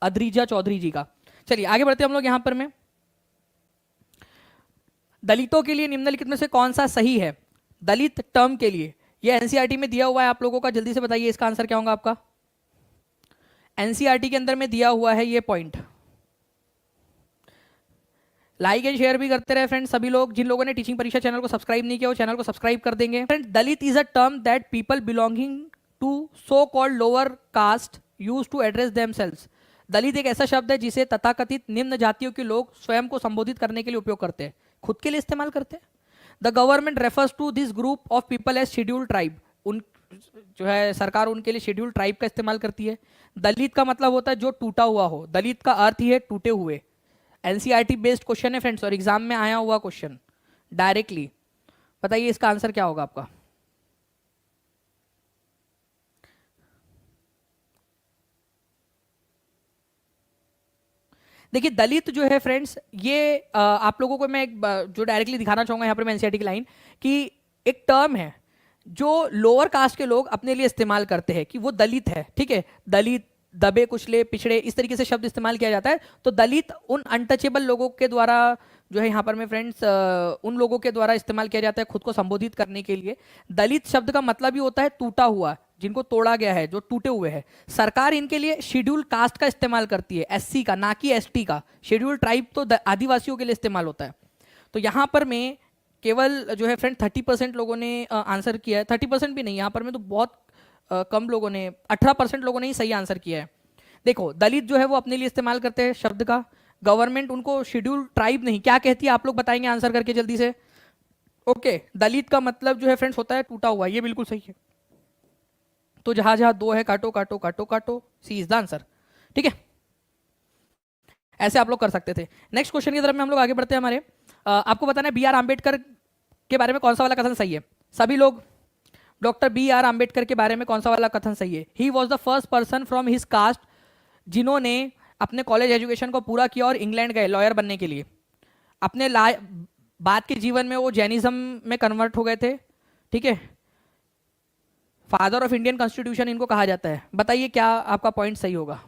अद्रिजा चौधरी जी का। चलिए आगे बढ़ते हैं हम लोग यहाँ पर में। दलितों के लिए निम्नलिखित में से कौन सा सही है? दलित टर्म के लिए, ये एनसीईआरटी में दिया हुआ है आप लोगों का, जल्दी से बताइए इसका आंसर क्या होगा आपका? एनसीईआरटी के अंदर में दिया हुआ है ये पॉइंट। लाइक एंड शेयर भी करते रहे फ्रेंड्स सभी लोग। जिन लोगों ने टीचिंग परीक्षा चैनल को सब्सक्राइब नहीं किया वो चैनल को सब्सक्राइब कर देंगे। Friend, Dalit is a term that people belonging to so called lower caste use to address themselves. Dalit एक ऐसा शब्द है जिसे तथाकथित निम्न जातियों के लोग स्वयं को संबोधित करने के लिए उपयोग करते हैं, खुद के लिए इस्तेमाल करते हैं। The government refers to this group of people as scheduled tribe. उन जो है सरकार उनके लिए शेड्यूल्ड ट्राइब का इस्तेमाल करती है। दलित का मतलब होता है जो टूटा हुआ हो, दलित का अर्थ ही है टूटे हुए। एनसीईआरटी बेस्ड क्वेश्चन है फ्रेंड्स और एग्जाम में आया हुआ क्वेश्चन डायरेक्टली। बताइए इसका आंसर क्या होगा आपका। देखिए दलित जो है फ्रेंड्स ये आप लोगों को मैं जो डायरेक्टली दिखाना चाहूंगा यहाँ पर मैं एनसीईआरटी की लाइन कि एक टर्म है जो लोअर कास्ट के लोग अपने लिए इस्तेमाल करते हैं कि वो दलित है, ठीक है। दलित, दबे कुचले पिछड़े, इस तरीके से शब्द इस्तेमाल किया जाता है। तो दलित उन अनटचेबल लोगों के द्वारा जो है यहाँ पर में फ्रेंड्स उन लोगों के द्वारा इस्तेमाल किया जाता है खुद को संबोधित करने के लिए। दलित शब्द का मतलब ही होता है टूटा हुआ, जिनको तोड़ा गया है, जो टूटे हुए हैं। सरकार इनके लिए शेड्यूल कास्ट का इस्तेमाल करती है, एससी का, ना कि एसटी का। शेड्यूल ट्राइब तो आदिवासियों के लिए इस्तेमाल होता है। तो यहाँ पर में केवल जो है फ्रेंड 30% लोगों ने आंसर किया है। 30% भी नहीं, यहाँ पर में तो बहुत कम लोगों ने, 18% लोगों ने ही सही आंसर किया है। देखो दलित जो है वो अपने लिए इस्तेमाल करते हैं शब्द का। गवर्नमेंट उनको शेड्यूल ट्राइब नहीं, क्या कहती है आप लोग बताएंगे आंसर करके जल्दी से। ओके, दलित का मतलब जो है फ्रेंड्स होता है टूटा हुआ, ये बिल्कुल सही है। तो जहां जहां दो है काटो काटो काटो काटो, सी इज द आंसर, ठीक है। ऐसे आप लोग कर सकते थे। नेक्स्ट क्वेश्चन की तरफ में हम लोग आगे बढ़ते हैं। हमारे आपको बताना है बी आर आम्बेडकर के बारे में कौन सा वाला कथन सही है। सभी लोग, डॉक्टर बी आर आम्बेडकर के बारे में कौन सा वाला कथन सही है। He was the first person from his cast जिन्होंने अपने कॉलेज एजुकेशन को पूरा किया और इंग्लैंड गए लॉयर बनने के लिए। अपने बाद के जीवन में वो जैनिज्म में कन्वर्ट हो गए थे, ठीक है। फादर ऑफ इंडियन कॉन्स्टिट्यूशन इनको कहा जाता है। बताइए क्या आपका पॉइंट सही होगा।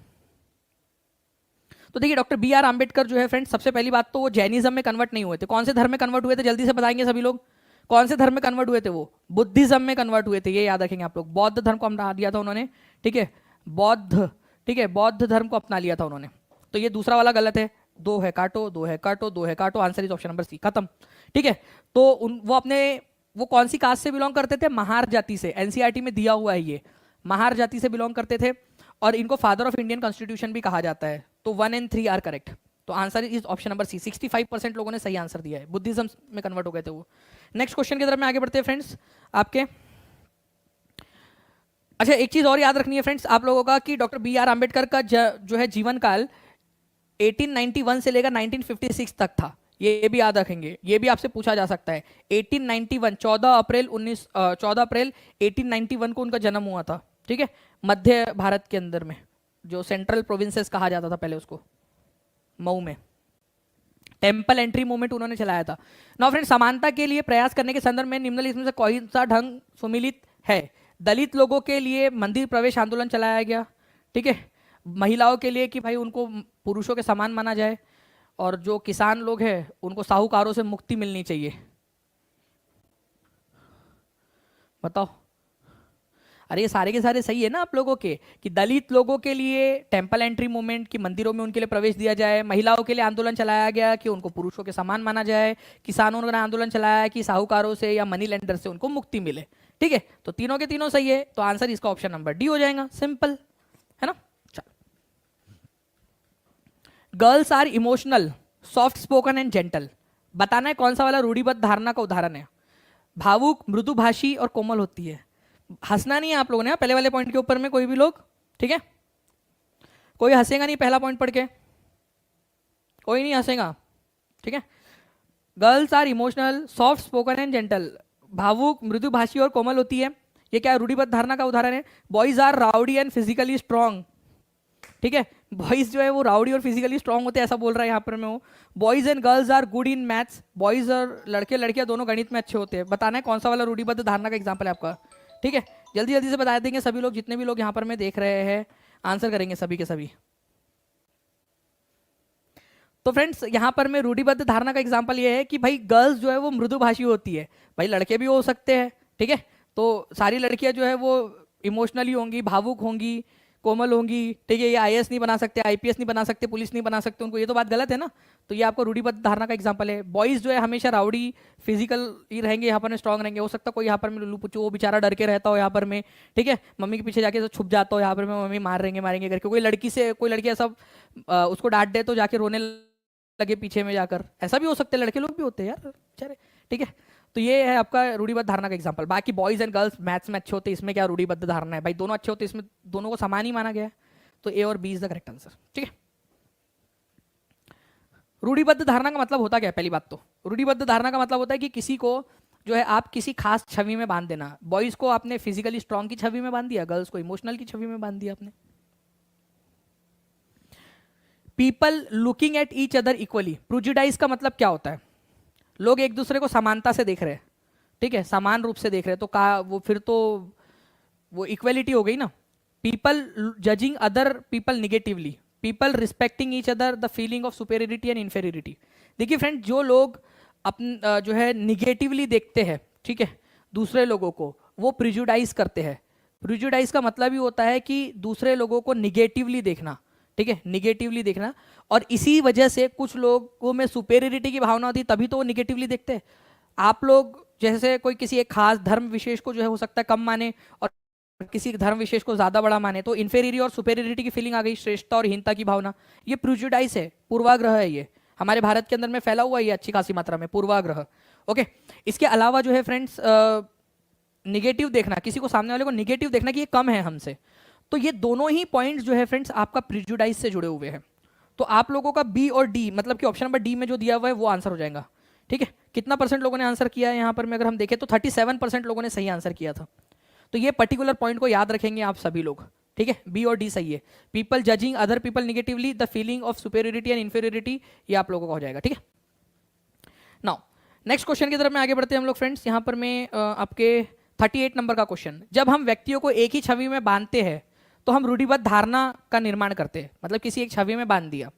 तो देखिए डॉक्टर बी आर आम्बेडकर जो है फ्रेंड्स, सबसे पहली बात तो वो जैनिज्म में कन्वर्ट नहीं हुए थे। कौन से धर्म में कन्वर्ट हुए थे जल्दी से बताएंगे सभी लोग। कौन से धर्म में कन्वर्ट हुए थे वो। बुद्धिज्म में कन्वर्ट हुए थे, ये याद रखेंगे आप लोग। बौद्ध धर्म को अपना लिया था उन्होंने, ठीक है। बौद्ध, ठीक है, बौद्ध धर्म को अपना लिया था उन्होंने। तो ये दूसरा वाला गलत है। दो है काटो, दो है काटो, दो है काटो, answer is option number C, खत्म, ठीक है। तो वो कौन सी कास्ट से बिलोंग करते थे। महार जाति से। एनसीईआरटी में दिया हुआ है ये, महार जाति से बिलोंग करते थे और इनको फादर ऑफ इंडियन कॉन्स्टिट्यूशन भी कहा जाता है। तो 1 और 3 आर करेक्ट। तो answer is option number C. 65% लोगों ने सही आंसर दिया है। बुद्धिज्म में कन्वर्ट हो गए थे वो। नेक्स्ट क्वेश्चन की तरफ में आगे बढ़ते हैं फ्रेंड्स आपके। अच्छा, एक चीज और याद रखनी है फ्रेंड्स आप लोगों का कि डॉक्टर बी आर आम्बेडकर का जो है जीवन काल 1891 से लेकर 1956 तक था। ये भी याद रखेंगे, ये भी आपसे पूछा जा सकता है। 1891 14 अप्रैल 1891 को उनका जन्म हुआ था, ठीक है। मध्य भारत के अंदर में, जो सेंट्रल प्रोविंसेस कहा जाता था पहले उसको, मऊ में। टेम्पल एंट्री मूवमेंट उन्होंने चलाया था। नाउ फ्रेंड, समानता के लिए प्रयास करने के संदर्भ में निम्नलिखित में से कौन सा ढंग सुमिलित है। दलित लोगों के लिए मंदिर प्रवेश आंदोलन चलाया गया, ठीक है। महिलाओं के लिए कि भाई उनको पुरुषों के समान माना जाए, और जो किसान लोग हैं उनको साहूकारों से मुक्ति मिलनी चाहिए। बताओ। अरे ये सारे के सारे सही है ना आप लोगों के, कि दलित लोगों के लिए टेम्पल एंट्री मूवमेंट की मंदिरों में उनके लिए प्रवेश दिया जाए। महिलाओं के लिए आंदोलन चलाया गया कि उनको पुरुषों के समान माना जाए। किसानों ने आंदोलन चलाया कि साहूकारों से या मनी लेंडर से उनको मुक्ति मिले, ठीक है। तो तीनों के तीनों सही है। तो आंसर इसका ऑप्शन नंबर डी हो जाएगा, सिंपल है ना। Girls are emotional, soft spoken and gentle. बताना है कौन सा वाला रूढ़िबद्ध धारणा का उदाहरण है। भावुक, मृदुभाषी और कोमल होती है। हंसना नहीं है आप लोगों ने पहले वाले पॉइंट के ऊपर में, कोई भी लोग, ठीक है। कोई हंसेगा नहीं पहला पॉइंट पढ़ के, कोई नहीं हंसेगा, ठीक है। Girls are emotional, soft spoken and gentle. भावुक, मृदुभाषी और कोमल होती है। ये क्या रूढ़िबद्ध धारणा का उदाहरण है। Boys are rowdy and physically strong, ठीक है। बॉयज जो है वो राउडी और फिजिकली स्ट्रॉन्ग होते हैं, ऐसा बोल रहा है यहाँ पर मैं हूँ। Boys and girls are good in maths. Boys और लड़के लड़कियां दोनों गणित में अच्छे होते हैं। बताना है कौन सा वाला रूढ़िबद्ध धारणा का एग्जाम्पल है आपका, ठीक है। जल्दी जल्दी से बता देंगे सभी लोग, जितने भी लोग यहाँ पर मैं देख रहे हैं आंसर करेंगे सभी के सभी। तो फ्रेंड्स यहाँ पर मैं रूढ़िबद्ध धारणा का एग्जाम्पल ये है कि भाई गर्ल्स जो है वो मृदुभाषी होती है। भाई लड़के भी हो सकते हैं, ठीक है। तो सारी लड़कियां जो है वो इमोशनली होंगी, भावुक होंगी, कोमल होंगी, ठीक है, ये आईएएस नहीं बना सकते, आईपीएस नहीं बना सकते, पुलिस नहीं बना सकते उनको, ये तो बात गलत है ना। तो ये आपको रूढ़िबद्ध धारणा का एग्जांपल है। बॉयज जो है हमेशा राउडी फिजिकल ही रहेंगे, यहाँ पर में स्ट्रांग रहेंगे। हो सकता है कोई यहाँ पर में लुल्लू पुच्चू, वो बेचारा डर के रहता हो यहाँ पर में, ठीक है, मम्मी के पीछे जाके तो छुप जाता हो यहाँ पर में, मम्मी मारेंगे करके। कोई लड़की ऐसा उसको डांट दे तो जाके रोने लगे पीछे में जाकर, ऐसा भी हो सकता है, लड़के लोग भी होते हैं यार बेचारे, ठीक है। तो ये है आपका रूढ़िबद्ध धारणा का एग्जांपल। बाकी बॉयज एंड गर्ल्स मैथ्स में अच्छे होते हैं, इसमें क्या रूढ़िबद्ध धारणा है भाई, दोनों अच्छे होते हैं, इसमें दोनों को समान ही माना गया है। तो ए और B is the correct answer, ठीक है। रूढ़िबद्ध धारणा का मतलब होता क्या है? पहली बात तो रूढ़िबद्ध धारणा का मतलब होता है कि किसी को जो है आप किसी खास छवि में बांध देना। बॉयज को आपने फिजिकली स्ट्रांग की छवि में बांध दिया, गर्ल्स को इमोशनल की छवि में बांध दिया आपने। People looking at each other equally, prejudice का मतलब क्या होता है? लोग एक दूसरे को समानता से देख रहे हैं, ठीक है, समान रूप से देख रहे हैं, तो कहा वो फिर तो वो इक्वलिटी हो गई ना। People judging other people negatively, people respecting each other, the feeling of superiority and inferiority. देखिए फ्रेंड, जो लोग अपन जो है निगेटिवली देखते हैं, ठीक है, दूसरे लोगों को, वो प्रिजुडाइज करते हैं। प्रिजुडाइज का मतलब ही होता है कि दूसरे लोगों को निगेटिवली देखना, ठीक है, निगेटिवली देखना। और इसी वजह से कुछ लोगों में सुपेरियरिटी की भावना होती है, तभी तो वो निगेटिवली देखते हैं। आप लोग जैसे कोई किसी एक खास धर्म विशेष को जो है हो सकता है कम माने और किसी धर्म विशेष को ज्यादा बड़ा माने, तो इन्फेरियरिटी और सुपेरियरिटी की फीलिंग आ गई, श्रेष्ठता और हीनता की भावना। ये प्रिजुडाइज है, पूर्वाग्रह है, ये हमारे भारत के अंदर में फैला हुआ है, ये अच्छी खासी मात्रा में पूर्वाग्रह। ओके, इसके अलावा जो है फ्रेंड्स, निगेटिव देखना, किसी को सामने वाले को निगेटिव देखना कि ये कम है हमसे, तो ये दोनों ही पॉइंट्स जो है फ्रेंड्स आपका प्रिजुडाइज से जुड़े हुए हैं। तो आप लोगों का बी और डी, मतलब कि ऑप्शन नंबर डी में जो दिया हुआ है वो आंसर हो जाएगा, ठीक है। कितना परसेंट लोगों ने आंसर किया है यहाँ पर में अगर हम देखें तो 37% लोगों ने सही आंसर किया था। तो ये पर्टिकुलर पॉइंट को याद रखेंगे आप सभी लोग, ठीक है, बी और डी सही है। People judging other people negatively, the feeling of superiority and inferiority, ये आप लोगों का हो जाएगा, ठीक है। नाउ नेक्स्ट क्वेश्चन की तरफ में आगे बढ़ते हैं हम लोग फ्रेंड्स। यहाँ पर मैं आपके 38 नंबर का क्वेश्चन, जब हम व्यक्तियों को एक ही छवि में बांधते हैं तो हम रूढ़िबद्ध धारणा का निर्माण करते हैं। मतलब किसी एक छवि में बांध दिया,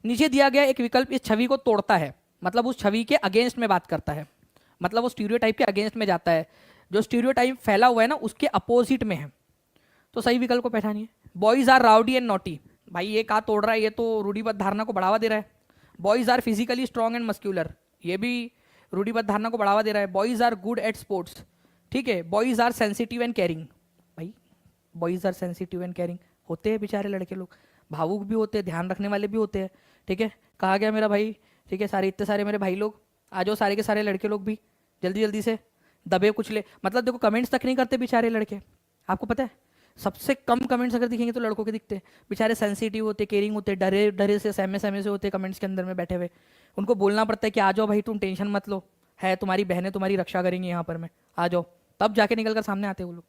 नीचे दिया गया एक विकल्प इस छवि को तोड़ता है, मतलब उस छवि के अगेंस्ट में बात करता है, मतलब वो स्टीरियोटाइप के अगेंस्ट में जाता है, जो स्टीरियोटाइप फैला हुआ है ना उसके अपोजिट में है। तो सही विकल्प को पहचानिए। Boys are rowdy and naughty, भाई ये कहा तोड़ रहा है, ये तो रूढ़िबद्ध धारणा को बढ़ावा दे रहा है। Boys are physically strong and muscular, ये भी रूढ़िबद्ध धारणा को बढ़ावा दे रहा है। Boys are good at sports, ठीक है। Boys are sensitive and caring, भाई boys are sensitive and caring होते हैं बेचारे लड़के लोग, भावुक भी होते हैं, ध्यान रखने वाले भी होते हैं, ठीक है। कहा गया मेरा भाई, ठीक है, सारे इतने सारे मेरे भाई लोग आ जाओ, सारे के सारे लड़के लोग भी जल्दी जल्दी से दबे कुचले, मतलब देखो कमेंट्स तक नहीं करते बेचारे लड़के। आपको पता है सबसे कम कमेंट्स अगर दिखेंगे तो लड़कों के दिखते हैं। बेचारे सेंसिटिव होते, केयरिंग होते, डरे डरे से सहमे सहमे से होते कमेंट्स के अंदर में बैठे हुए। उनको बोलना पड़ता है कि आ जाओ भाई, तुम टेंशन मत लो, है तुम्हारी बहनें तुम्हारी रक्षा करेंगी यहाँ पर में, आ जाओ, तब जाके निकल कर सामने आते हैं वो लोग।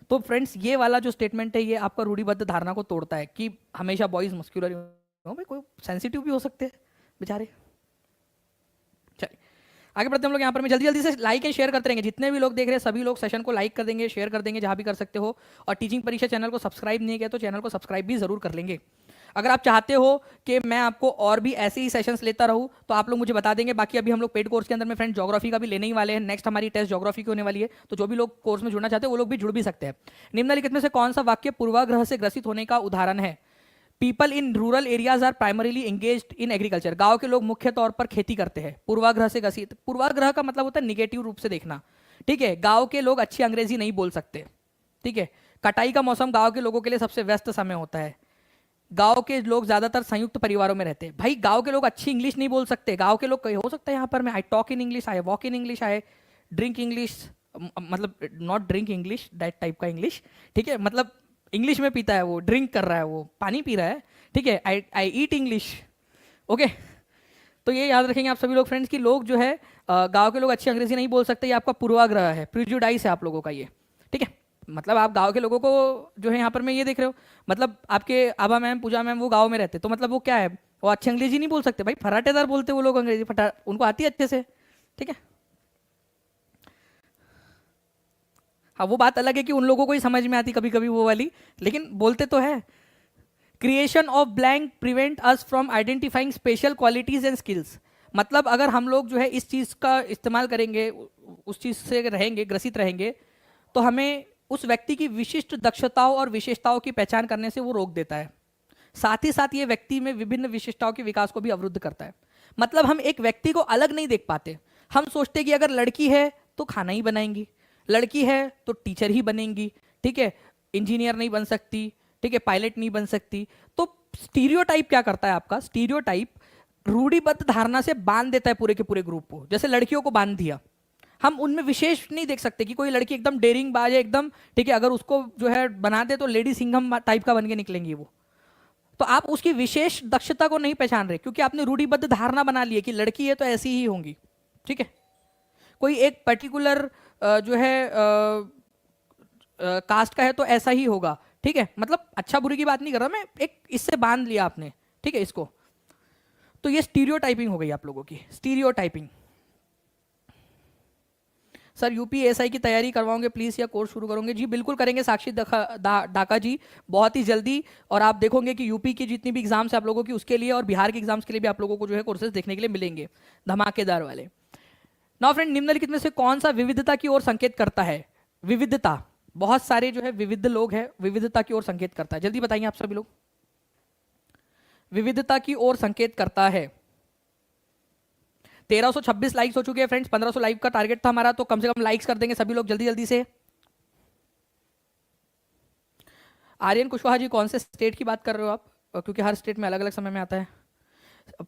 तो फ्रेंड्स ये वाला जो स्टेटमेंट है ये आपका रूढ़िबद्ध धारणा को तोड़ता है कि हमेशा बॉयज मस्क्यूलर हो, भाई कोई सेंसिटिव भी हो सकते हैं बेचारे। चलिए आगे बढ़ते हम लोग। यहाँ पर मैं जल्दी जल्दी से लाइक एंड शेयर करते रहेंगे, जितने भी लोग देख रहे हैं सभी लोग सेशन को लाइक कर देंगे, शेयर कर देंगे जहाँ भी कर सकते हो। और टीचिंग परीक्षा चैनल को सब्सक्राइब नहीं किया तो चैनल को सब्सक्राइब भी जरूर कर लेंगे। अगर आप चाहते हो कि मैं आपको और भी ऐसे ही सेशंस लेता रहूं तो आप लोग मुझे बता देंगे। बाकी अभी हम लोग पेड कोर्स के अंदर में फ्रेंड ज्योग्राफी का भी लेने ही वाले हैं, नेक्स्ट हमारी टेस्ट ज्योग्राफी की होने वाली है, तो जो भी लोग कोर्स में जुड़ना चाहते हैं वो लोग भी जुड़ भी सकते हैं। निम्नलिखित में से कौन सा वाक्य पूर्वाग्रह से ग्रसित होने का उदाहरण है? People in rural areas are primarily engaged in agriculture, गांव के लोग मुख्य तौर पर खेती करते हैं। पूर्वाग्रह से ग्रसित, पूर्वाग्रह का मतलब होता है निगेटिव रूप से देखना, ठीक है। गांव के लोग अच्छी अंग्रेजी नहीं बोल सकते, ठीक है। कटाई का मौसम गांव के लोगों के लिए सबसे व्यस्त समय होता है। गांव के लोग ज्यादातर संयुक्त परिवारों में रहते हैं। भाई गांव के लोग अच्छी इंग्लिश नहीं बोल सकते, गांव के लोग हो सकता है यहाँ पर मैं I talk in English, I walk in English, I drink English, मतलब not drink English that type का इंग्लिश, ठीक है, मतलब इंग्लिश में पीता है वो, ड्रिंक कर रहा है वो, पानी पी रहा है, ठीक है। आई ईट इंग्लिश, ओके। तो ये याद रखेंगे आप सभी लोग फ्रेंड्स कि लोग जो है गांव के लोग अच्छी अंग्रेजी नहीं बोल सकते, ये आपका पूर्वाग्रह है, प्रिजुडाइज है आप लोगों का ये, ठीक है। मतलब आप गांव के लोगों को जो है यहाँ पर मैं ये देख रहे हो, मतलब आपके आभा मैम पूजा मैम वो गांव में रहते, तो मतलब वो क्या है, वो अच्छी अंग्रेजी नहीं बोल सकते भाई, फराटेदार बोलते वो लोग अंग्रेजी, उनको आती है अच्छे से, ठीक है। हाँ वो बात अलग है कि उन लोगों को ही समझ में आती कभी कभी वो वाली, लेकिन बोलते तो है। Creation of blank prevent us from identifying special qualities and skills, मतलब अगर हम लोग जो है इस चीज़ का इस्तेमाल करेंगे, उस चीज़ से रहेंगे, ग्रसित रहेंगे, तो हमें उस व्यक्ति की विशिष्ट दक्षताओं और विशेषताओं की पहचान करने से वो रोक देता है। साथ ही साथ ये व्यक्ति में विभिन्न विशेषताओं के विकास को भी अवरुद्ध करता है। मतलब हम एक व्यक्ति को अलग नहीं देख पाते। हम सोचते कि अगर लड़की है तो खाना ही बनाएंगी, लड़की है तो टीचर ही बनेंगी, ठीक है, इंजीनियर नहीं बन सकती, ठीक है, पायलट नहीं बन सकती। तो स्टीरियोटाइप क्या करता है आपका, स्टीरियोटाइप रूढ़िबद्ध धारणा से बांध देता है पूरे के पूरे ग्रुप को। जैसे लड़कियों को बांध दिया, हम उनमें विशेष नहीं देख सकते कि कोई लड़की एकदम डेरिंग बाज है एकदम, ठीक है, अगर उसको जो है बना दे तो लेडी सिंघम टाइप का बन के निकलेंगी वो। तो आप उसकी विशेष दक्षता को नहीं पहचान रहे क्योंकि आपने रूढ़िबद्ध धारणा बना ली है कि लड़की है तो ऐसी ही होंगी, ठीक है। कोई एक पर्टिकुलर जो है कास्ट का है तो ऐसा ही होगा, ठीक है। मतलब अच्छा बुरी की बात नहीं कर रहा मैं, एक इससे बांध लिया आपने, ठीक है, इसको। तो ये स्टीरियोटाइपिंग हो गई आप लोगों की, स्टीरियोटाइपिंग। सर यूपीएसआई की तैयारी करवाओगे प्लीज या कोर्स शुरू करोगे? जी बिल्कुल करेंगे साक्षी डाका जी, बहुत ही जल्दी। और आप देखोगे कि यूपी की जितनी भी एग्जाम्स है आप लोगों की उसके लिए और बिहार के एग्जाम्स के लिए भी आप लोगों को जो है कोर्सेज देखने के लिए मिलेंगे धमाकेदार वाले। नाउ फ्रेंड, निम्नलिखित में से कौन सा विविधता की ओर संकेत करता है? विविधता, बहुत सारे जो है विविध लोग हैं, विविधता की ओर संकेत करता है। जल्दी बताइए आप सभी लोग, विविधता की ओर संकेत करता है। 1326 लाइक्स हो चुके हैं फ्रेंड्स, 1500 लाइक का टारगेट था हमारा, तो कम से कम लाइक्स कर देंगे सभी लोग जल्दी जल्दी से। आर्यन कुशवाहा जी, कौन से स्टेट की बात कर रहे हो आप? क्योंकि हर स्टेट में अलग अलग समय में आता है।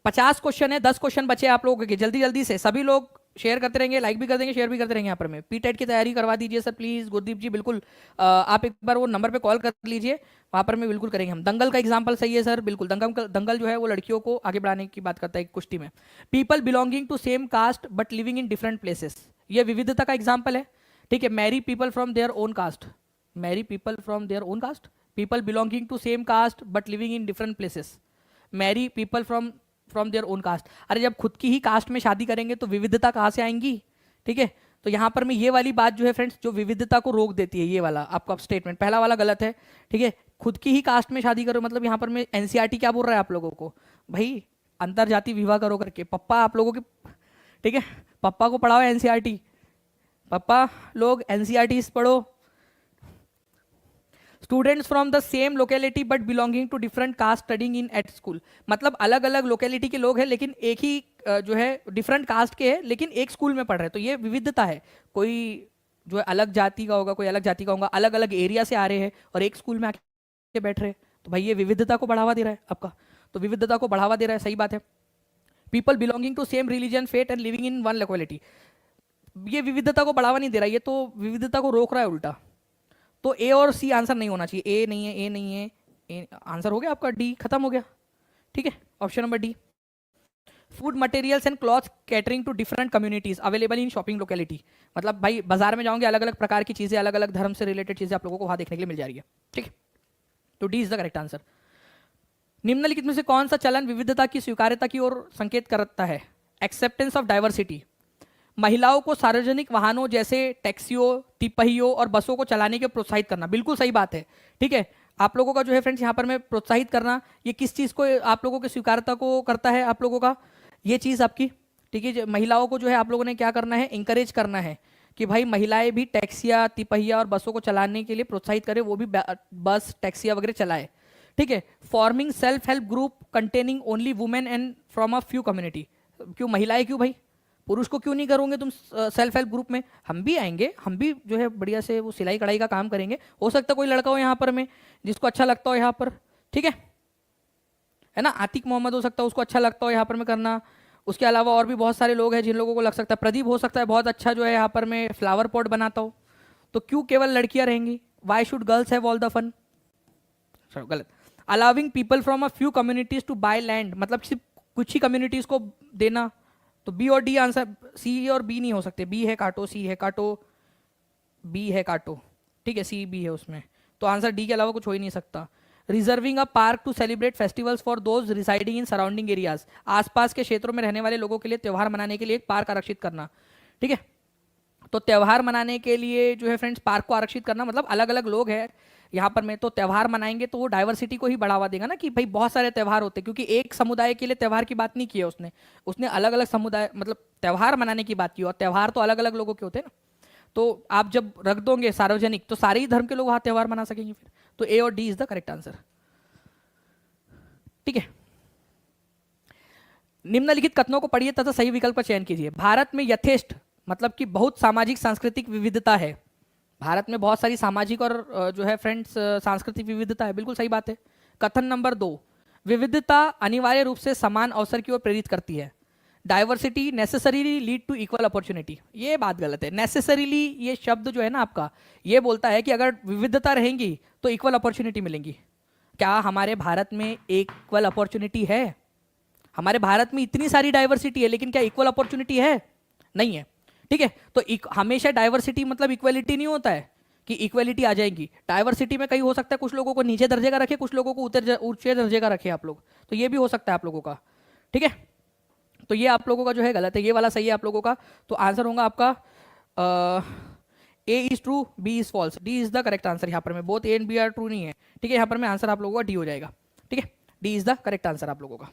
50 क्वेश्चन है, 10 क्वेश्चन बचे आप लोगों के, जल्दी जल्दी से सभी लोग शेयर करते रहेंगे, लाइक भी कर देंगे, शेयर भी करते रहेंगे। यहाँ पर में पीटेट की तैयारी करवा दीजिए सर प्लीज। गुरदीप जी बिल्कुल, आप एक बार वो नंबर पे कॉल कर लीजिए, वहाँ पर में बिल्कुल करेंगे हम। दंगल का एग्जाम्पल सही है सर, बिल्कुल। दंगल जो है वो लड़कियों को आगे बढ़ाने की बात करता है कुश्ती में। People belonging to same caste but living in different places, ये विविधता का एग्जाम्पल है, ठीक है। Marry people from their own caste, marry people from their own caste. People belonging to same caste but living in different places, marry people from their own caste. अरे जब खुद की ही कास्ट में शादी करेंगे तो विविधता कहाँ से आएंगी, ठीक है। तो यहाँ पर मैं ये वाली बात जो है फ्रेंड्स, जो विविधता को रोक देती है, ये वाला आपका स्टेटमेंट पहला वाला गलत है, ठीक है। खुद की ही कास्ट में शादी करो, मतलब यहाँ पर मैं एनसीईआरटी क्या बोल रहा है आप लोगों को, भाई अंतर जाति विवाह करो करके। पप्पा आप लोगों के, ठीक है, पप्पा को पढ़ाओ एनसीईआरटी, पप्पा लोग एनसीईआरटी पढ़ो। Students from the same locality but belonging to different caste studying in at school, मतलब अलग अलग लोकेलिटी के लोग हैं लेकिन एक ही जो है डिफरेंट कास्ट के हैं लेकिन एक स्कूल में पढ़ रहे हैं, तो ये विविधता है। कोई जो है अलग जाति का होगा, कोई अलग जाति का होगा, अलग अलग एरिया से आ रहे हैं और एक स्कूल में आके बैठ रहे हैं, तो भाई ये विविधता को बढ़ावा दे रहा है आपका, तो विविधता को बढ़ावा दे रहा है, सही बात है। People belonging to same religion faith and living in one locality, ये विविधता को बढ़ावा नहीं दे रहा, ये तो विविधता को रोक रहा है उल्टा। तो ए और सी आंसर नहीं होना चाहिए, ए नहीं है, ए नहीं है, ए आंसर हो गया आपका, डी खत्म हो गया, ठीक है। Option number D. Food materials and cloth catering to different communities available in shopping locality, मतलब भाई बाजार में जाओगे अलग अलग प्रकार की चीजें, अलग अलग धर्म से रिलेटेड चीजें आप लोगों को वहां देखने के लिए मिल जा रही है, ठीक है। तो D is the correct answer. निम्नलिखित में से कौन सा चलन विविधता की स्वीकार्यता की ओर संकेत करता है? एक्सेप्टेंस ऑफ डाइवर्सिटी, महिलाओं को सार्वजनिक वाहनों जैसे टैक्सियों, तिपहियों और बसों को चलाने के प्रोत्साहित करना, बिल्कुल सही बात है, ठीक है। आप लोगों का जो है फ्रेंड्स यहाँ पर मैं प्रोत्साहित करना, ये किस चीज़ को आप लोगों की स्वीकार्यता को करता है आप लोगों का, ये चीज़ आपकी, ठीक है। महिलाओं को जो है आप लोगों ने क्या करना है, इंकरेज करना है कि भाई महिलाएं भी टैक्सियाँ, तिपहिया और बसों को चलाने के लिए प्रोत्साहित करें, वो भी बस टैक्सियाँ वगैरह चलाए, ठीक है। Forming self help group containing only women and from a few community, क्यों महिलाएं, क्यों भाई, पुरुष को क्यों नहीं करोगे तुम सेल्फ हेल्प ग्रुप में? हम भी आएंगे, हम भी जो है बढ़िया से वो सिलाई कढ़ाई का काम करेंगे, हो सकता है कोई लड़का हो यहाँ पर में जिसको अच्छा लगता हो यहाँ पर, ठीक है ना। आतिक मोहम्मद हो सकता है उसको अच्छा लगता हो यहाँ पर में करना, उसके अलावा और भी बहुत सारे लोग हैं जिन लोगों को लग सकता है, प्रदीप हो सकता है बहुत अच्छा जो है यहाँ पर में फ्लावर पॉट बनाता हो, तो क्यों केवल लड़कियां रहेंगी? Why should girls have all the fun? गलत। Allowing people from a few communities to buy land, मतलब सिर्फ कुछ ही कम्युनिटीज को देना, तो बी और डी आंसर, सी और बी नहीं हो सकते, बी है काटो, सी है काटो, बी है काटो, ठीक है, सी बी है उसमें, तो आंसर डी के अलावा कुछ हो ही नहीं सकता। Reserving a park to celebrate festivals for those residing in surrounding areas, आसपास के क्षेत्रों में रहने वाले लोगों के लिए त्यौहार मनाने के लिए एक पार्क आरक्षित करना, ठीक है। तो त्यौहार मनाने के लिए जो है फ्रेंड्स पार्क को आरक्षित करना, मतलब अलग अलग लोग हैं यहाँ पर में, तो त्यौहार मनाएंगे तो वो डाइवर्सिटी को ही बढ़ावा देगा ना, कि भाई बहुत सारे त्यौहार होते हैं, क्योंकि एक समुदाय के लिए त्यौहार की बात नहीं की है उसने, उसने अलग अलग समुदाय मतलब त्यौहार मनाने की बात की, और त्यौहार तो अलग अलग लोगों के होते हैं ना। तो आप जब रख दोगे सार्वजनिक तो सारे ही धर्म के लोग वहां त्योहार मना सकेंगे फिर। तो ए और D is the correct answer. ठीक है, निम्नलिखित कथनों को पढ़िए तथा सही विकल्प का चयन कीजिए। भारत में यथेष्ट मतलब कि बहुत सामाजिक सांस्कृतिक विविधता है। भारत में बहुत सारी सामाजिक और जो है फ्रेंड्स सांस्कृतिक विविधता है, बिल्कुल सही बात है। कथन नंबर 2, विविधता अनिवार्य रूप से समान अवसर की ओर प्रेरित करती है। Diversity necessarily lead to equal opportunity, ये बात गलत है। नेसेसरीली ये शब्द जो है ना आपका, ये बोलता है कि अगर विविधता रहेंगी तो इक्वल अपॉर्चुनिटी मिलेंगी। क्या हमारे भारत में इक्वल अपॉर्चुनिटी है? हमारे भारत में इतनी सारी डाइवर्सिटी है, लेकिन क्या इक्वल अपॉर्चुनिटी है? नहीं है। ठीक है, तो हमेशा डाइवर्सिटी मतलब इक्वलिटी नहीं होता है कि इक्वलिटी आ जाएगी। डाइवर्सिटी में कई हो सकता है कुछ लोगों को नीचे दर्जे का रखे, कुछ लोगों को ऊंचे दर्जे का रखे आप लोग, तो ये भी हो सकता है आप लोगों का। ठीक है, तो ये आप लोगों का जो है गलत है, ये वाला सही है आप लोगों का। तो आंसर होगा आपका A is true, B is false, D is the correct answer. यहाँ पर में both A and B are true नहीं है। ठीक है, यहाँ पर में आंसर आप लोगों का डी हो जाएगा। ठीक है, D is the correct answer आप लोगों का।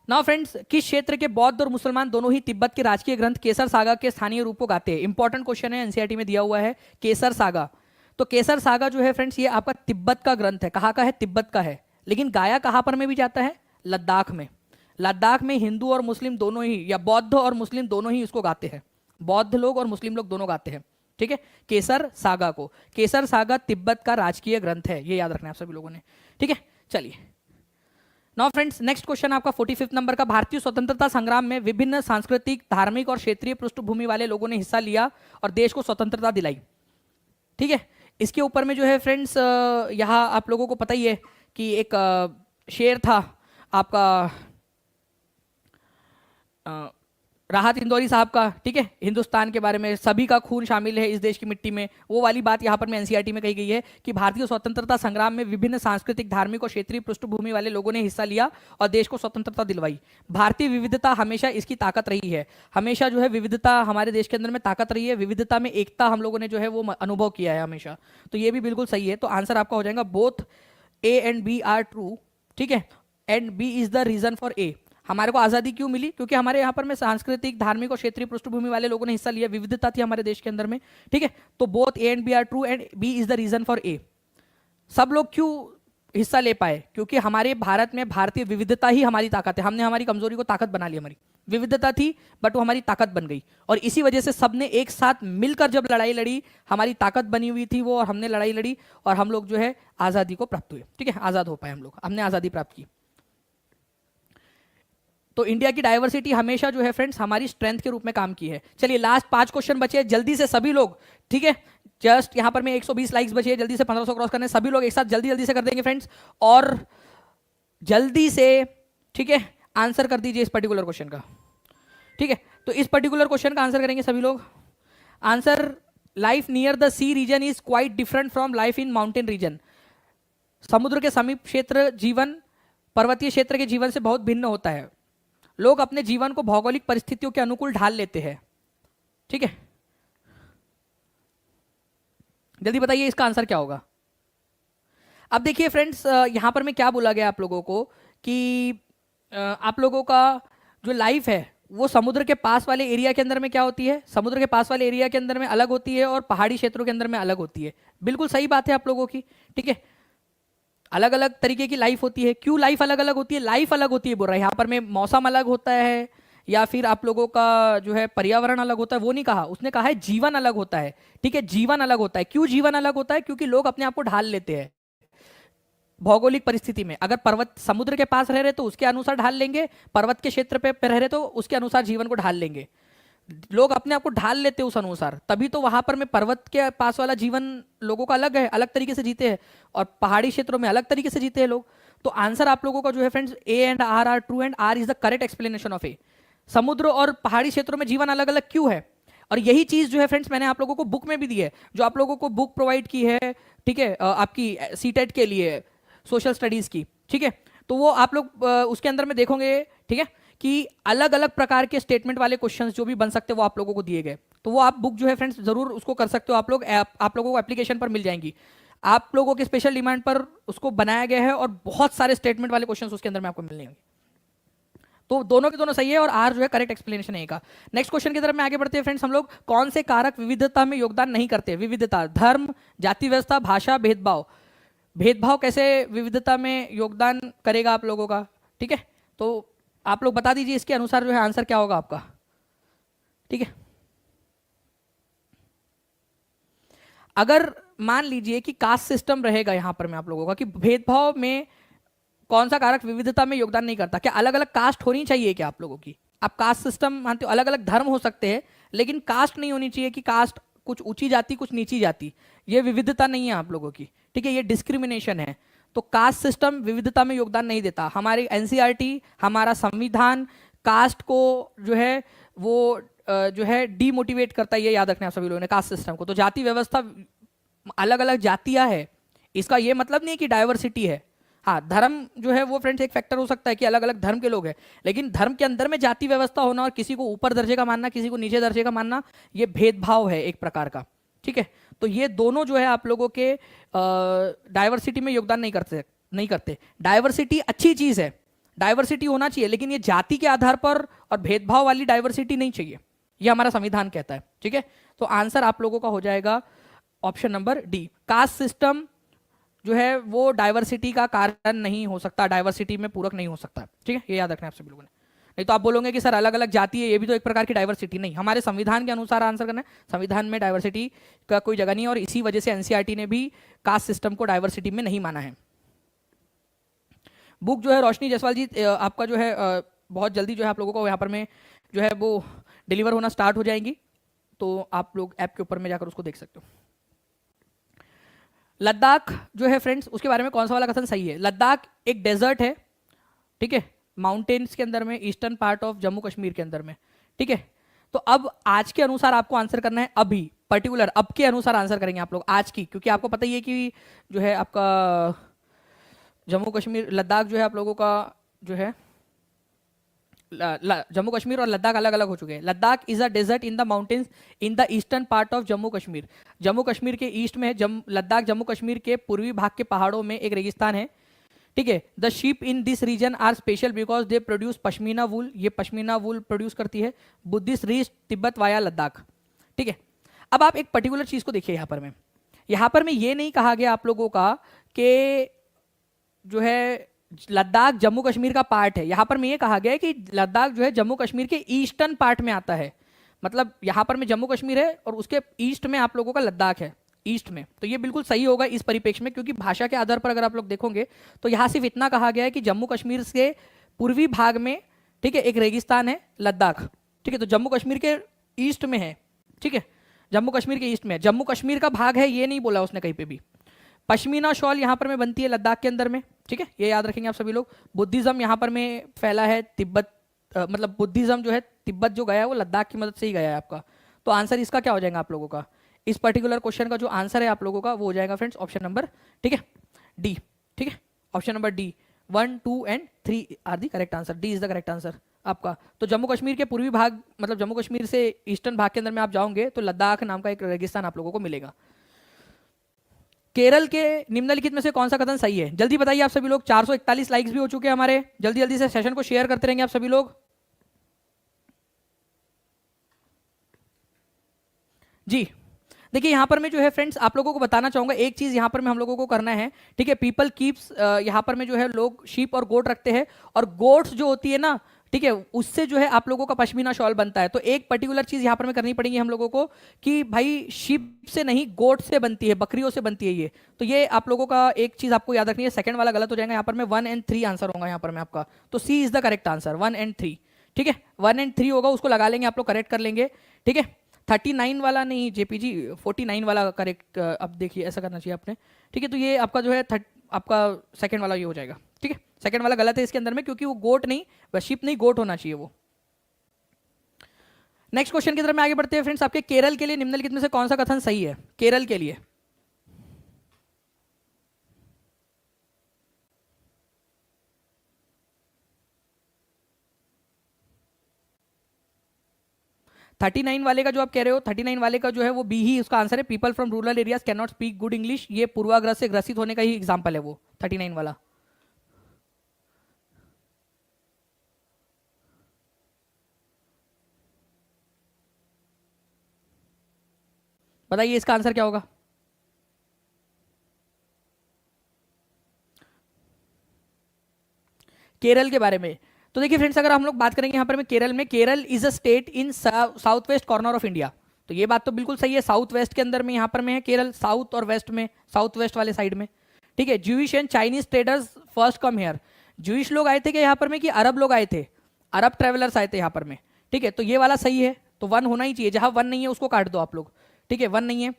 नाउ फ्रेंड्स, किस क्षेत्र के बौद्ध और मुसलमान दोनों ही तिब्बत के राजकीय ग्रंथ केसर सागा के स्थानीय रूप को गाते हैं? इंपॉर्टेंट क्वेश्चन है, एनसीईआरटी में दिया हुआ है केसर सागा। तो केसर सागा जो है फ्रेंड्स, ये आपका तिब्बत का ग्रंथ है। कहाँ का है? तिब्बत का है। लेकिन गाया कहाँ पर में भी जाता है? लद्दाख में। लद्दाख में हिंदू और मुस्लिम दोनों ही, या बौद्ध और मुस्लिम दोनों ही इसको गाते हैं। बौद्ध लोग और मुस्लिम लोग दोनों गाते हैं। ठीक है, केसर सागा को। केसर सागा तिब्बत का राजकीय ग्रंथ है, ये याद रखना है आप सभी लोगों ने। ठीक है, चलिए नाउ फ्रेंड्स, नेक्स्ट क्वेश्चन आपका 45 नंबर का। भारतीय स्वतंत्रता संग्राम में विभिन्न सांस्कृतिक, धार्मिक और क्षेत्रीय पृष्ठभूमि वाले लोगों ने हिस्सा लिया और देश को स्वतंत्रता दिलाई। ठीक है, इसके ऊपर में जो है फ्रेंड्स, यहाँ आप लोगों को पता ही है कि एक शेर था आपका राहत इंदौरी साहब का। ठीक है, हिंदुस्तान के बारे में, सभी का खून शामिल है इस देश की मिट्टी में, वो वाली बात यहाँ पर में एनसीईआरटी में कही गई है कि भारतीय स्वतंत्रता संग्राम में विभिन्न सांस्कृतिक, धार्मिक और क्षेत्रीय पृष्ठभूमि वाले लोगों ने हिस्सा लिया और देश को स्वतंत्रता दिलवाई। भारतीय विविधता हमेशा इसकी ताकत रही है। हमेशा जो है विविधता हमारे देश के अंदर में ताकत रही है। विविधता में एकता हम लोगों ने जो है वो अनुभव किया है हमेशा। तो ये भी बिल्कुल सही है। तो आंसर आपका हो जाएगा both A and B are true. ठीक है, and B is the reason for A. हमारे को आज़ादी क्यों मिली? क्योंकि हमारे यहाँ पर में सांस्कृतिक, धार्मिक और क्षेत्रीय पृष्ठभूमि वाले लोगों ने हिस्सा लिया, विविधता थी हमारे देश के अंदर में। ठीक है, तो both A and B are true and B is the reason for A. सब लोग क्यों हिस्सा ले पाए? क्योंकि हमारे भारत में भारतीय विविधता ही हमारी ताकत है। हमने हमारी कमजोरी को ताकत बना ली। हमारी विविधता थी बट वो हमारी ताकत बन गई, और इसी वजह से सबने एक साथ मिलकर जब लड़ाई लड़ी, हमारी ताकत बनी हुई थी वो, और हमने लड़ाई लड़ी और हम लोग जो है आज़ादी को प्राप्त हुए। ठीक है, आज़ाद हो पाए हम लोग, हमने आज़ादी प्राप्त की। तो इंडिया की डाइवर्सिटी हमेशा जो है फ्रेंड्स हमारी स्ट्रेंथ के रूप में काम की है। चलिए लास्ट 5 क्वेश्चन बचे, जल्दी से सभी लोग। ठीक है, जस्ट यहां पर में 120 लाइक्स बचे, जल्दी से 1500 क्रॉस करने, सभी लोग एक साथ जल्दी जल्दी से कर देंगे फ्रेंड्स, और जल्दी से ठीक है आंसर कर दीजिए इस पर्टिकुलर क्वेश्चन का। ठीक है, तो इस पर्टिकुलर क्वेश्चन का आंसर करेंगे सभी लोग। Answer, life near the sea region is quite different from life in mountain region. समुद्र के समीप क्षेत्र जीवन पर्वतीय क्षेत्र के जीवन से बहुत भिन्न होता है। लोग अपने जीवन को भौगोलिक परिस्थितियों के अनुकूल ढाल लेते हैं। ठीक है, जल्दी बताइए इसका आंसर क्या होगा। अब देखिए फ्रेंड्स, यहां पर मैं क्या बोला गया आप लोगों को कि आप लोगों का जो लाइफ है वो समुद्र के पास वाले एरिया के अंदर में क्या होती है, समुद्र के पास वाले एरिया के अंदर में अलग होती है और पहाड़ी क्षेत्रों के अंदर में अलग होती है। बिल्कुल सही बात है आप लोगों की। ठीक है, अलग अलग तरीके की लाइफ होती है। क्यों लाइफ अलग अलग होती है? लाइफ अलग होती है बोल रहा है यहाँ पर में, मौसम अलग होता है या फिर आप लोगों का जो है पर्यावरण अलग होता है, वो नहीं कहा। उसने कहा है जीवन अलग होता है। ठीक है, जीवन अलग होता है। क्यों जीवन अलग होता है? क्योंकि लोग अपने आप को ढाल लेते हैं भौगोलिक परिस्थिति में। अगर पर्वत समुद्र के पास रह रहे तो उसके अनुसार ढाल लेंगे, पर्वत के क्षेत्र पे रह रहे तो उसके अनुसार जीवन को ढाल लेंगे। लोग अपने आप को ढाल लेते हैं उस अनुसार, तभी तो वहां पर में पर्वत के पास वाला जीवन लोगों का अलग है, अलग तरीके से जीते हैं, और पहाड़ी क्षेत्रों में अलग तरीके से जीते हैं लोग। तो आंसर आप लोगों का जो है friends, A and R are true and R is the correct explanation of A. समुद्र और पहाड़ी क्षेत्रों में जीवन अलग अलग क्यों है, और यही चीज जो है फ्रेंड्स मैंने आप लोगों को बुक में भी दी है, जो आप लोगों को बुक प्रोवाइड की है। ठीक है, आपकी सीटेट के लिए सोशल स्टडीज की। ठीक है, तो वो आप लोग उसके अंदर में देखोगे। ठीक है, कि अलग अलग प्रकार के स्टेटमेंट वाले क्वेश्चंस जो भी बन सकते हैं वो आप लोगों को दिए गए। तो वो आप बुक जो है फ्रेंड्स जरूर उसको कर सकते हो आप लोग, आप लोगों को एप्लीकेशन पर मिल जाएंगी। आप लोगों के स्पेशल डिमांड पर उसको बनाया गया है और बहुत सारे स्टेटमेंट वाले क्वेश्चंस उसके अंदर में आपको मिलने होंगे। तो दोनों के दोनों सही है और आर जो है करेक्ट एक्सप्लेनेशन है का। नेक्स्ट क्वेश्चन की तरफ में आगे बढ़ते हैं फ्रेंड्स हम लोग। कौन से कारक विविधता में योगदान नहीं करते? विविधता, धर्म, जाति व्यवस्था, भाषा, भेदभाव। भेदभाव कैसे विविधता में योगदान करेगा आप लोगों का? ठीक है, तो आप लोग बता दीजिए इसके अनुसार जो है आंसर क्या होगा आपका। ठीक है, अगर मान लीजिए कि कास्ट सिस्टम रहेगा यहां पर में आप लोगों का, कि भेदभाव में कौन सा कारक विविधता में योगदान नहीं करता? क्या अलग अलग कास्ट होनी चाहिए क्या आप लोगों की? आप कास्ट सिस्टम मानते हो, अलग अलग धर्म हो सकते हैं लेकिन कास्ट नहीं होनी चाहिए कि कास्ट कुछ ऊंची जाति कुछ नीची जाति, ये विविधता नहीं है आप लोगों की। ठीक है, ये डिस्क्रिमिनेशन है। तो कास्ट सिस्टम विविधता में योगदान नहीं देता। हमारी एनसीईआरटी, हमारा संविधान कास्ट को जो है वो जो है डीमोटिवेट करता है, ये याद रखना है आप सभी लोगों ने, कास्ट सिस्टम को। तो जाति व्यवस्था, अलग अलग जातियां है, इसका ये मतलब नहीं है कि डाइवर्सिटी है। हाँ, धर्म जो है वो फ्रेंड्स एक फैक्टर हो सकता है कि अलग अलग धर्म के लोग हैं, लेकिन धर्म के अंदर में जाति व्यवस्था होना और किसी को ऊपर दर्जे का मानना किसी को नीचे दर्जे का मानना, ये भेदभाव है एक प्रकार का। ठीक है, तो ये दोनों जो है आप लोगों के डाइवर्सिटी में योगदान नहीं करते। डाइवर्सिटी अच्छी चीज है, डाइवर्सिटी होना चाहिए, लेकिन ये जाति के आधार पर और भेदभाव वाली डाइवर्सिटी नहीं चाहिए, ये हमारा संविधान कहता है। ठीक है, तो आंसर आप लोगों का हो जाएगा option number D. Caste system जो है वो डाइवर्सिटी का कारण नहीं हो सकता, डाइवर्सिटी में पूरक नहीं हो सकता। ठीक है, ये याद रखना है आप सभी लोगों ने। नहीं तो आप बोलोगे कि सर अलग अलग जाति है, ये भी तो एक प्रकार की डाइवर्सिटी। नहीं, हमारे संविधान के अनुसार आंसर करना है। संविधान में डाइवर्सिटी का कोई जगह नहीं है और इसी वजह से एनसीईआरटी ने भी कास्ट सिस्टम को डाइवर्सिटी में नहीं माना है। बुक जो है रोशनी जायसवाल जी आपका जो है बहुत जल्दी जो है आप लोगों को यहाँ पर में जो है वो डिलीवर होना स्टार्ट हो जाएंगी, तो आप लोग ऐप के ऊपर में जाकर उसको देख सकते हो। लद्दाख जो है फ्रेंड्स, उसके बारे में कौन सा वाला कथन सही है? लद्दाख एक डेजर्ट है, ठीक है, माउंटेन्स के अंदर में, eastern part of Jammu Kashmir के अंदर में। ठीक है, तो अब आज के अनुसार आपको आंसर करना है, अभी पर्टिकुलर अब के अनुसार आंसर करेंगे आप लोग आज की, क्योंकि आपको पता ही है कि जो है आपका जम्मू कश्मीर लद्दाख जो है आप लोगों का जो है जम्मू कश्मीर और लद्दाख अलग अलग हो चुके हैं। Ladakh is a desert in the mountains in the eastern part of Jammu Kashmir. Jammu Kashmir के ईस्ट में है लद्दाख। जम्मू कश्मीर के पूर्वी भाग के पहाड़ों में एक रेगिस्तान है। ठीक है, the sheep in this region are special because they produce pashmina wool. ये पश्मीना वूल प्रोड्यूस करती है Buddhist reach Tibet via Ladakh. ठीक है, अब आप एक पर्टिकुलर चीज को देखिए यहाँ पर में ये नहीं कहा गया आप लोगों का कि जो है लद्दाख जम्मू कश्मीर का पार्ट है। यहां पर में ये कहा गया है कि लद्दाख जो है जम्मू कश्मीर के ईस्टर्न पार्ट में आता है। मतलब यहां पर में जम्मू कश्मीर है और उसके ईस्ट में आप लोगों का लद्दाख है, ईस्ट में। तो ये बिल्कुल सही होगा इस परिप्रेक्ष्य में, क्योंकि भाषा के आधार पर अगर आप लोग देखोगे तो यहां सिर्फ इतना कहा गया है कि जम्मू कश्मीर के पूर्वी भाग में, ठीक है, एक रेगिस्तान है लद्दाख। ठीक है, तो जम्मू कश्मीर के ईस्ट में है। ठीक है, जम्मू कश्मीर के ईस्ट में, जम्मू कश्मीर का भाग है ये नहीं बोला उसने कहीं पे भी। पश्मीना शॉल यहाँ पर में बनती है लद्दाख के अंदर में। ठीक है, ये याद रखेंगे आप सभी लोग। बुद्धिज्म यहाँ पर में फैला है तिब्बत, मतलब बुद्धिज्म जो है तिब्बत जो गया है वो लद्दाख की मदद से ही गया है आपका। तो आंसर इसका क्या हो जाएगा आप लोगों का? इस पर्टिकुलर क्वेश्चन का जो आंसर है आप लोगों का वो हो जाएगा फ्रेंड्स ऑप्शन नंबर, ठीक है, डी। ठीक है, option number D, 1, 2 and 3 are the correct answer. D is the correct answer आपका। तो जम्मू कश्मीर के पूर्वी भाग, मतलब जम्मू कश्मीर से ईस्टर्न भाग के अंदर में आप जाओगे तो लद्दाख नाम का एक रेगिस्तान आप लोगों को मिलेगा। केरल के निम्नलिखित में से कौन सा कथन सही है? जल्दी बताइए आप सभी लोग। 441 लाइक्स भी हो चुके हैं हमारे। जल्दी जल्दी से सेशन को शेयर करते रहेंगे आप सभी लोग जी। देखिए यहाँ पर मैं जो है फ्रेंड्स आप लोगों को बताना चाहूंगा एक चीज यहाँ पर में हम लोगों को करना है। ठीक है, पीपल कीप्स, यहाँ पर में जो है लोग शीप और गोट रखते हैं, और गोट्स जो होती है ना, ठीक है, उससे जो है आप लोगों का पश्मीना शॉल बनता है। तो एक पर्टिकुलर चीज यहाँ पर में करनी पड़ेगी हम लोगों को कि भाई शीप से नहीं गोट से बनती है, बकरियों से बनती है ये। तो ये आप लोगों का एक चीज आपको याद रखनी है। सेकंड वाला गलत हो जाएगा, यहाँ पर में 1 एंड 3 आंसर होगा यहाँ पर में आपका। तो C is the correct answer, 1 and 3। ठीक है, 1 एंड 3 होगा, उसको लगा लेंगे आप लोग, करेक्ट कर लेंगे। ठीक है, 39 वाला नहीं जेपीजी, 49 वाला करेक्ट। अब देखिए ऐसा करना चाहिए आपने। ठीक है, तो ये आपका जो है आपका सेकंड वाला ये हो जाएगा। ठीक है, सेकंड वाला गलत है इसके अंदर में, क्योंकि वो गोट नहीं, वह शिप नहीं, गोट होना चाहिए वो। नेक्स्ट क्वेश्चन की तरफ में आगे बढ़ते हैं फ्रेंड्स। आपके केरल के लिए निम्नलिखित में से कौन सा कथन सही है? केरल के लिए 39 वाले का जो आप कह रहे हो, 39 वाले का जो है वो बी ही उसका आंसर है। People from rural areas can not speak good English. ये पूर्वाग्रह से ग्रसित होने का ही एग्जाम्पल है वो 39 वाला। बताइए इसका आंसर क्या होगा? केरल के बारे में। तो देखिए फ्रेंड्स, अगर हम लोग बात करेंगे यहाँ पर में केरल में, Kerala is a state in south west corner of India. तो ये बात तो बिल्कुल सही है, साउथ वेस्ट के अंदर में यहाँ पर में है केरल, साउथ और वेस्ट में, साउथ वेस्ट वाले साइड में। ठीक है, Jewish and Chinese traders first come here. Jewish लोग आए थे क्या यहाँ पर में, कि अरब लोग आए थे? अरब ट्रेवलर्स आए थे यहाँ पर में। ठीक है, तो ये वाला सही है, तो 1 होना ही चाहिए, जहां 1 नहीं है उसको काट दो आप लोग। ठीक है, 1 नहीं है।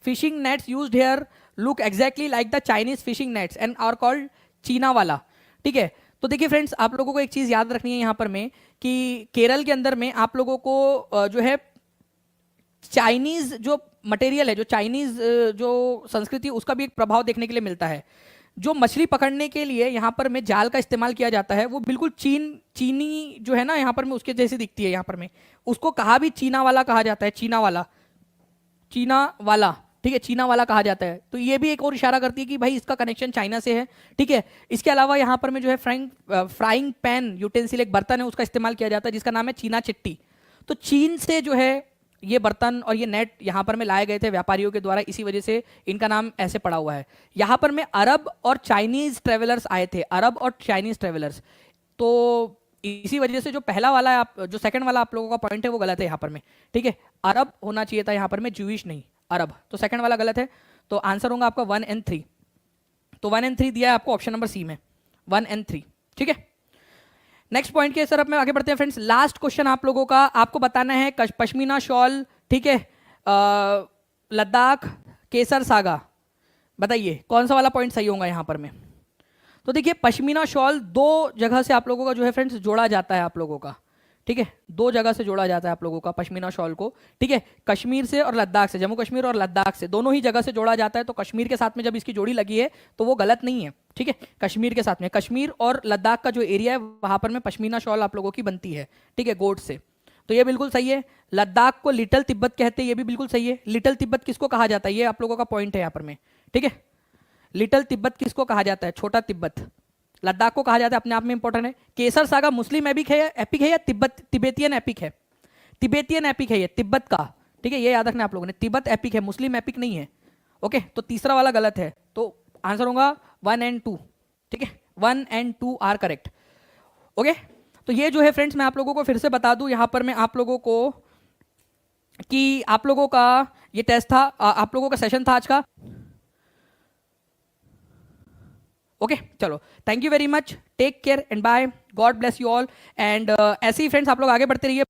Fishing nets used here look exactly like the Chinese fishing nets and are called cheena vala. ठीक है, तो देखिए फ्रेंड्स, आप लोगों को एक चीज याद रखनी है यहाँ पर में, कि केरल के अंदर में आप लोगों को जो है चाइनीज जो मटेरियल है, जो चाइनीज जो संस्कृति, उसका भी एक प्रभाव देखने के लिए मिलता है। जो मछली पकड़ने के लिए यहाँ पर में जाल का इस्तेमाल किया जाता है, वो बिल्कुल चीनी जो है ना यहाँ पर में, उसके जैसी दिखती है यहाँ पर में। उसको कहा भी चीना वाला कहा जाता है, चीना वाला, चीना वाला। ठीक है, चीना वाला कहा जाता है। तो ये भी एक और इशारा करती है कि भाई इसका कनेक्शन चाइना से है। ठीक है, इसके अलावा यहाँ पर में जो है फ्राइंग पैन यूटेंसिल, एक बर्तन है, उसका इस्तेमाल किया जाता है जिसका नाम है चीना चिट्टी। तो चीन से जो है ये बर्तन और ये नेट यहाँ पर में लाए गए थे व्यापारियों के द्वारा, इसी वजह से इनका नाम ऐसे पड़ा हुआ है। यहाँ पर में अरब और चाइनीज ट्रेवलर्स आए थे, अरब और चाइनीज ट्रेवलर्स। तो इसी वजह से जो पहला वाला है, आप जो सेकंड वाला आप लोगों का पॉइंट है, वो गलत है यहाँ पर में। ठीक है, अरब होना चाहिए था यहाँ पर में, ज्यूइश नहीं, अरब। तो सेकंड वाला गलत है। तो आंसर होगा आपका 1 और 3। तो 1 और 3 दिया है आपको ऑप्शन नंबर सी में, 1 और 3। ठीक है, नेक्स्ट पॉइंट के तरफ में आगे बढ़ते हैं फ्रेंड्स। लास्ट क्वेश्चन आप लोगों का, आपको बताना है पश्मीना शॉल, ठीक है, लद्दाख, केसर सागा। बताइए कौन सा वाला पॉइंट सही होगा यहाँ पर में। तो देखिए, पश्मीना शॉल 2 जगह से आप लोगों का जो है फ्रेंड्स जोड़ा जाता है आप लोगों का। ठीक है, 2 जगह से जोड़ा जाता है आप लोगों का पश्मीना शॉल को। ठीक है, कश्मीर से और लद्दाख से, जम्मू कश्मीर और लद्दाख से, दोनों ही जगह से जोड़ा जाता है। तो कश्मीर के साथ में जब इसकी जोड़ी लगी है तो वो गलत नहीं है। ठीक है, कश्मीर के साथ में, कश्मीर और लद्दाख का जो एरिया है वहां पर में पश्मीना शॉल आप लोगों की बनती है। ठीक है, गोट से। तो ये बिल्कुल सही है। लद्दाख को लिटिल तिब्बत कहते हैं, ये भी बिल्कुल सही है। लिटिल तिब्बत किसको कहा जाता है, ये आप लोगों का पॉइंट है यहाँ पर में। ठीक है, लिटिल तिब्बत किसको कहा जाता है, छोटा तिब्बत। लद्दाख को कहा जाता है, अपने आप में इंपॉर्टेंट है। केसर सागा मुस्लिम एपिक है या तिब्बतियन एपिक है? तिब्बतियन एपिक है ये, तिब्बत का। ठीक है, ये याद रखना आप लोगों ने, तिब्बत एपिक है, मुस्लिम एपिक नहीं है। ओके, तो तीसरा वाला गलत है। तो आंसर होगा 1 और 2। ठीक है, 1 और 2 आर करेक्ट। ओके, तो ये जो है फ्रेंड्स, मैं आप लोगों को फिर से बता दूं यहाँ पर मैं आप लोगों को, कि आप लोगों का ये टेस्ट था, आप लोगों का सेशन था आज का। ओके, चलो, thank you very much, take care and bye, God bless you all. And ऐसे ही फ्रेंड्स आप लोग आगे बढ़ते रहिए।